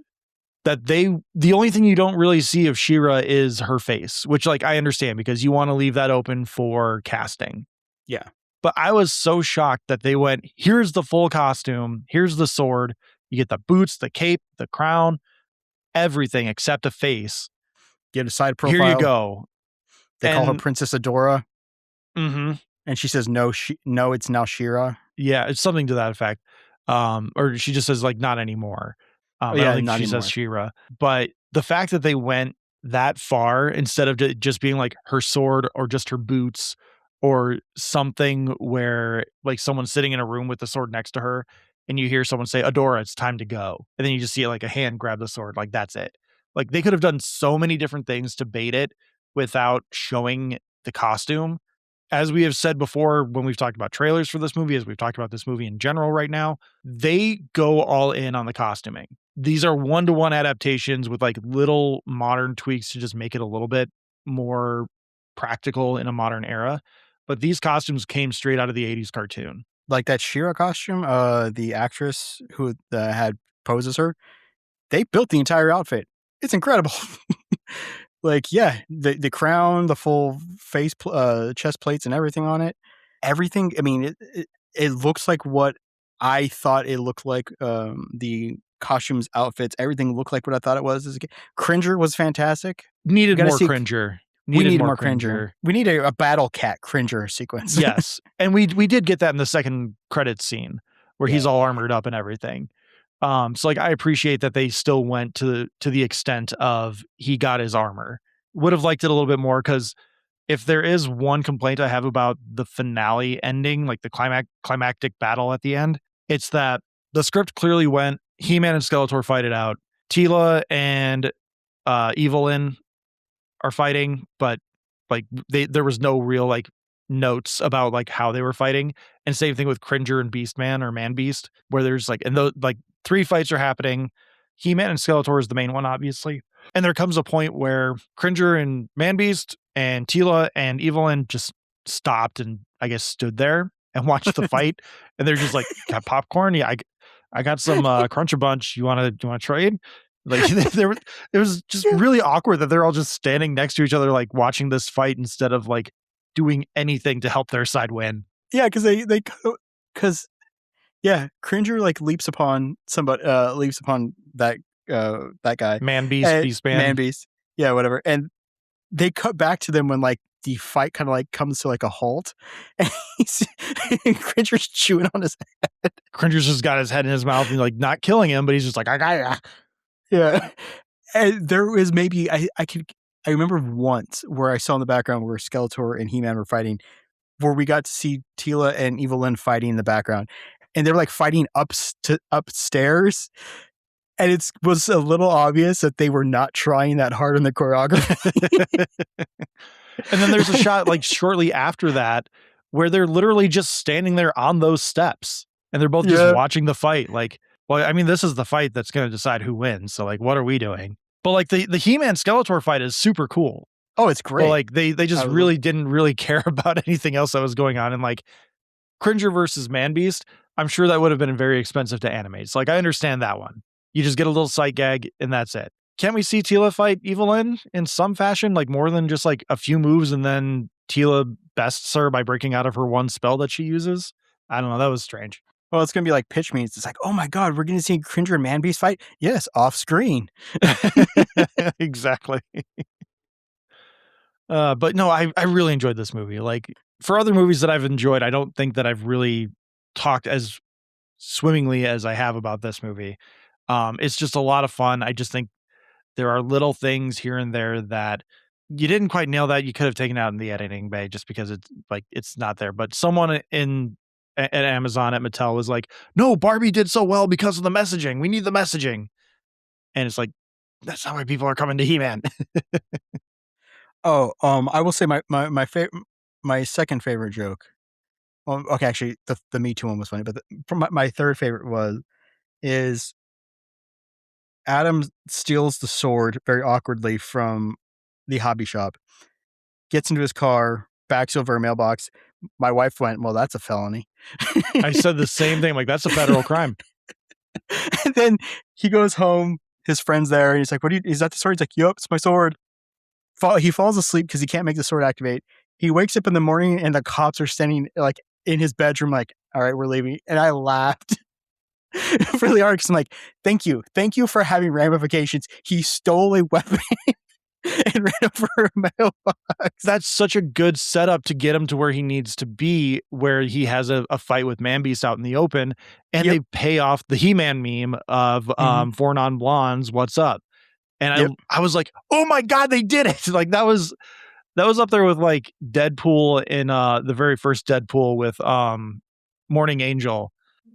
that the only thing you don't really see of She-Ra is her face, which like I understand because you want to leave that open for casting. Yeah. But I was so shocked that they went, here's the full costume, here's the sword, you get the boots, the cape, the crown, everything except a face. Get a side profile. Here you go. They call her Princess Adora. Mm-hmm. And she says, no, it's now She-Ra. Yeah, it's something to that effect. Or she just says like, not anymore. I yeah, don't think not she anymore. says She-Ra. But the fact that they went that far instead of just being like her sword or just her boots or something where like someone's sitting in a room with the sword next to her and you hear someone say, Adora, it's time to go. And then you just see like a hand grab the sword. Like, that's it. Like, they could have done so many different things to bait it without showing the costume. As we have said before, when we've talked about trailers for this movie, as we've talked about this movie in general right now, they go all in on the costuming. These are one-to-one adaptations with like little modern tweaks to just make it a little bit more practical in a modern era. But these costumes came straight out of the 80s cartoon. Like that She-Ra costume, the actress who had poses her, they built the entire outfit. It's incredible. Like, yeah, the crown, the full face, chest plates and everything on it. Everything, I mean, it looks like what I thought it looked like. The costumes, outfits, everything looked like what I thought it was. Cringer was fantastic. Needed more Cringer. We need more Cringer. We need a battle cat Cringer sequence. Yes. And we did get that in the second credits scene where he's all armored up and everything. So like, I appreciate that they still went to the extent of he got his armor. Would have liked it a little bit more, because if there is one complaint I have about the finale ending, like the climactic battle at the end, it's that the script clearly went, He-Man and Skeletor fight it out. Teela and Evelyn are fighting, but like there was no real like notes about like how they were fighting. And same thing with Cringer and Beastman or Man Beast, where there's like, and those like 3 fights are happening. He-Man and Skeletor is the main one, obviously. And there comes a point where Cringer and Man Beast and Teela and Evelyn just stopped and I guess stood there and watched the fight. And they're just like, got popcorn? Yeah, I got some Cruncher Bunch. You want to trade? Like, it was just really awkward that they're all just standing next to each other, like watching this fight instead of like doing anything to help their side win. Yeah, because Cringer like leaps upon somebody, leaps upon that guy, Man Beast, Beastman, Man Beast, yeah, whatever. And they cut back to them when like the fight kind of like comes to like a halt, and Cringer's chewing on his head. Cringer's just got his head in his mouth and like not killing him, but he's just like, I got ya. Yeah. And there was maybe I remember once where I saw in the background where Skeletor and He-Man were fighting, where we got to see Teela and Evelyn fighting in the background, and they're like fighting upstairs. And it was a little obvious that they were not trying that hard on the choreography. And then there's a shot like shortly after that where they're literally just standing there on those steps. and they're both Yeah. just watching the fight. Like, well, I mean, this is the fight that's going to decide who wins. So like, what are we doing? But like the He-Man Skeletor fight is super cool. Oh, it's great. But like they just really didn't really care about anything else that was going on. And like Cringer versus Man-Beast, I'm sure that would have been very expensive to animate. So like I understand that one. You just get a little sight gag and that's it. Can't we see Teela fight Evelyn in some fashion, like more than just like a few moves and then Teela bests her by breaking out of her one spell that she uses? I don't know. That was strange. Well, it's going to be like pitch meets. It's like, oh my God, we're going to see Cringer and Man-Beast fight? Yes, off screen. Exactly. But no, I really enjoyed this movie. Like for other movies that I've enjoyed, I don't think that I've really talked as swimmingly as I have about this movie. It's just a lot of fun. I just think there are little things here and there that you didn't quite nail that you could have taken out in the editing bay just because it's like it's not there. But someone at Amazon at Mattel was like, "No, Barbie did so well because of the messaging. We need the messaging." And it's like, that's not why people are coming to He-Man. Oh, I will say my second favorite joke. Well, okay, actually, the Me Too one was funny, but my third favorite is Adam steals the sword very awkwardly from the hobby shop, gets into his car, backs over a mailbox. My wife went, "Well, that's a felony." I said the same thing. Like, that's a federal crime. And then he goes home. His friend's there, and he's like, is that the sword?" He's like, "Yup, it's my sword." He falls asleep because he can't make the sword activate. He wakes up in the morning, and the cops are standing like in his bedroom, like, "All right, we're leaving." And I laughed really hard because I'm like, thank you for having ramifications. He stole a weapon and ran over a mailbox. That's such a good setup to get him to where he needs to be, where he has a fight with Man-Beast out in the open, and they pay off the He-Man meme of Four Non-Blondes, what's up? And I was like, oh my God, they did it. Like that was up there with like Deadpool in the very first Deadpool with Morning Angel.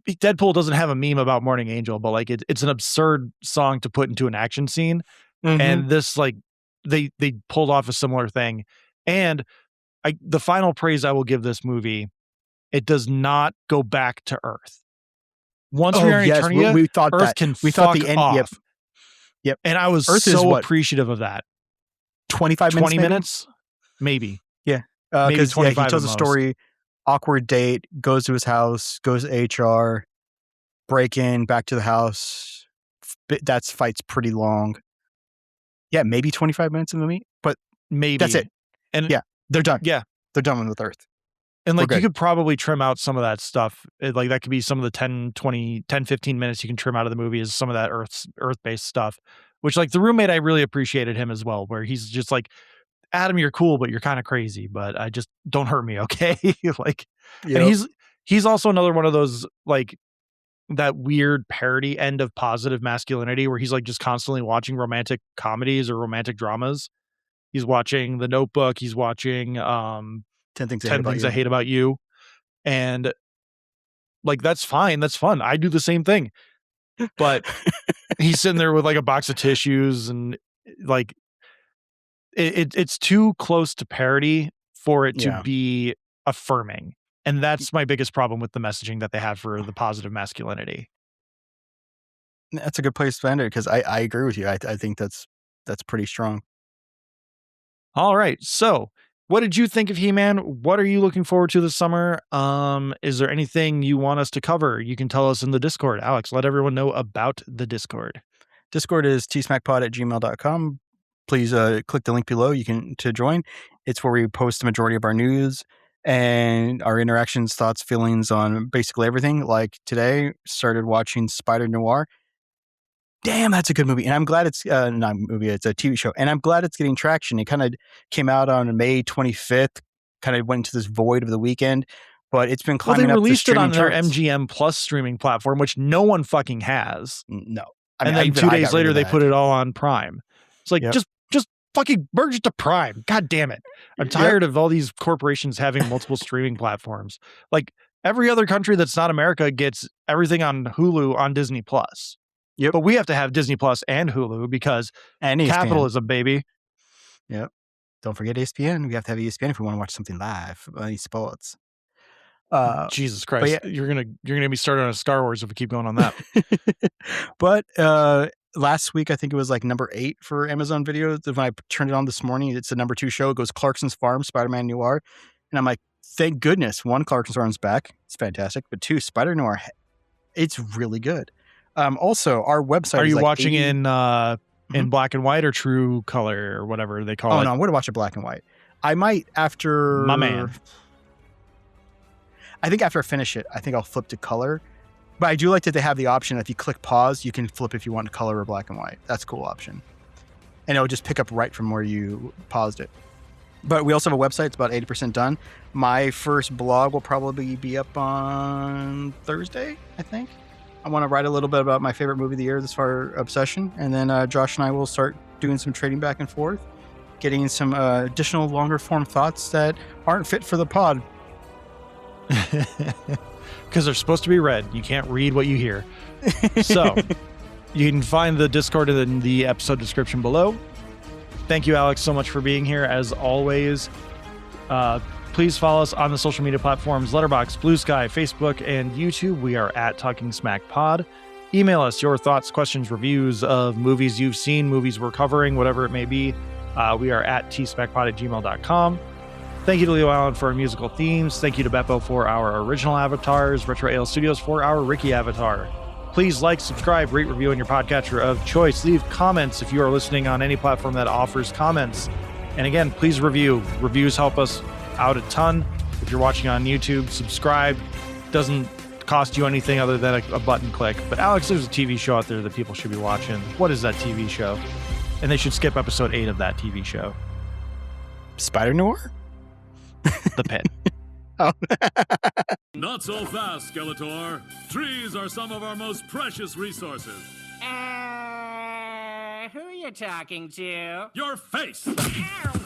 Deadpool doesn't have a meme about Morning Angel, but like it's an absurd song to put into an action scene. And this like they pulled off a similar thing. And the final praise I will give this movie, it does not go back to Earth. Once we are in Eternia, we thought Earth that. can we fuck thought the end. off. Yep. And I was Earth so appreciative of that. 25 minutes? 20 minutes? Maybe. Yeah. Maybe Because 25 he tells at a most. story, awkward date, goes to his house, goes to HR, break in, back to the house. That fight's pretty long. Yeah, maybe 25 minutes in the movie, but Maybe. that's it. And yeah, they're done. Yeah. They're done with Earth. And like you could probably trim out some of that stuff. Like that could be some of the 10, 15 minutes you can trim out of the movie is some of that Earth-based stuff, which like The Roommate, I really appreciated him as well, where he's just like, Adam, you're cool, but you're kind of crazy, but I just don't hurt me. Okay. Like, and he's also another one of those, like that weird parody end of positive masculinity where he's like just constantly watching romantic comedies or romantic dramas. He's watching The Notebook. He's watching 10 Things I Hate About You. And like, that's fine. That's fun. I do the same thing. But he's sitting there with like a box of tissues and like it's too close to parody for it to be affirming. And that's my biggest problem with the messaging that they have for the positive masculinity. That's a good place to end it because I agree with you. I think that's pretty strong. All right. So what did you think of He-Man? What are you looking forward to this summer? Is there anything you want us to cover? You can tell us in the Discord. Alex, let everyone know about the Discord. Discord is tsmackpod@gmail.com. Please click the link below to join. It's where we post the majority of our news and our interactions, thoughts, feelings on basically everything. Like today, started watching Spider Noir. Damn, that's a good movie. And I'm glad it's not a movie, it's a TV show. And I'm glad it's getting traction. It kind of came out on May 25th, kind of went into this void of the weekend, but it's been climbing up the released it on their streaming charts. MGM Plus streaming platform, which no one fucking has. No. And then 2 days later, they put it all on Prime. It's like, just fucking merge it to Prime. God damn it. I'm tired of all these corporations having multiple streaming platforms. Like every other country that's not America gets everything on Hulu on Disney Plus. Yep. But we have to have Disney Plus and Hulu because capitalism, baby. Yep. Don't forget ESPN. We have to have ESPN if we want to watch something live, any sports. Jesus Christ, yeah. you're gonna be started on a Star Wars if we keep going on that. But last week, I think it was like number 8 for Amazon Video. When I turned it on this morning, it's the number 2 show. It goes Clarkson's Farm, Spider-Man Noir. And I'm like, thank goodness. 1, Clarkson's Farm's back. It's fantastic. But 2, Spider Noir, it's really good. Also, our website Are is you like watching 80 in black and white or true color or whatever they call it? Oh, no, I'm going to watch it black and white. I might after... My man. I think after I finish it, I think I'll flip to color. But I do like that they have the option. If you click pause, you can flip if you want color or black and white. That's a cool option. And it'll just pick up right from where you paused it. But we also have a website. It's about 80% done. My first blog will probably be up on Thursday, I think. I want to write a little bit about my favorite movie of the year, this far, Obsession. And then Josh and I will start doing some trading back and forth, getting some additional longer form thoughts that aren't fit for the pod. Because they're supposed to be read. You can't read what you hear. So you can find the Discord in the episode description below. Thank you, Alex, so much for being here. As always, please follow us on the social media platforms Letterboxd, Blue Sky, Facebook, and YouTube. We are at Talking Smack Pod. Email us your thoughts, questions, reviews of movies you've seen, movies we're covering, whatever it may be. We are at tsmackpod@gmail.com. Thank you to Leo Allen for our musical themes. Thank you to Beppo for our original avatars, Retro Ale Studios for our Ricky avatar. Please like, subscribe, rate, review on your podcatcher of choice. Leave comments if you are listening on any platform that offers comments. And again, please review. Reviews help us out a ton. If you're watching on YouTube, subscribe. Doesn't cost you anything other than a button click. But Alex, there's a TV show out there that people should be watching. What is that TV show? And they should skip episode 8 of that TV show. Spider Noir? The Pit. Oh. Not so fast, Skeletor. Trees are some of our most precious resources. Who are you talking to? Your face! Ow!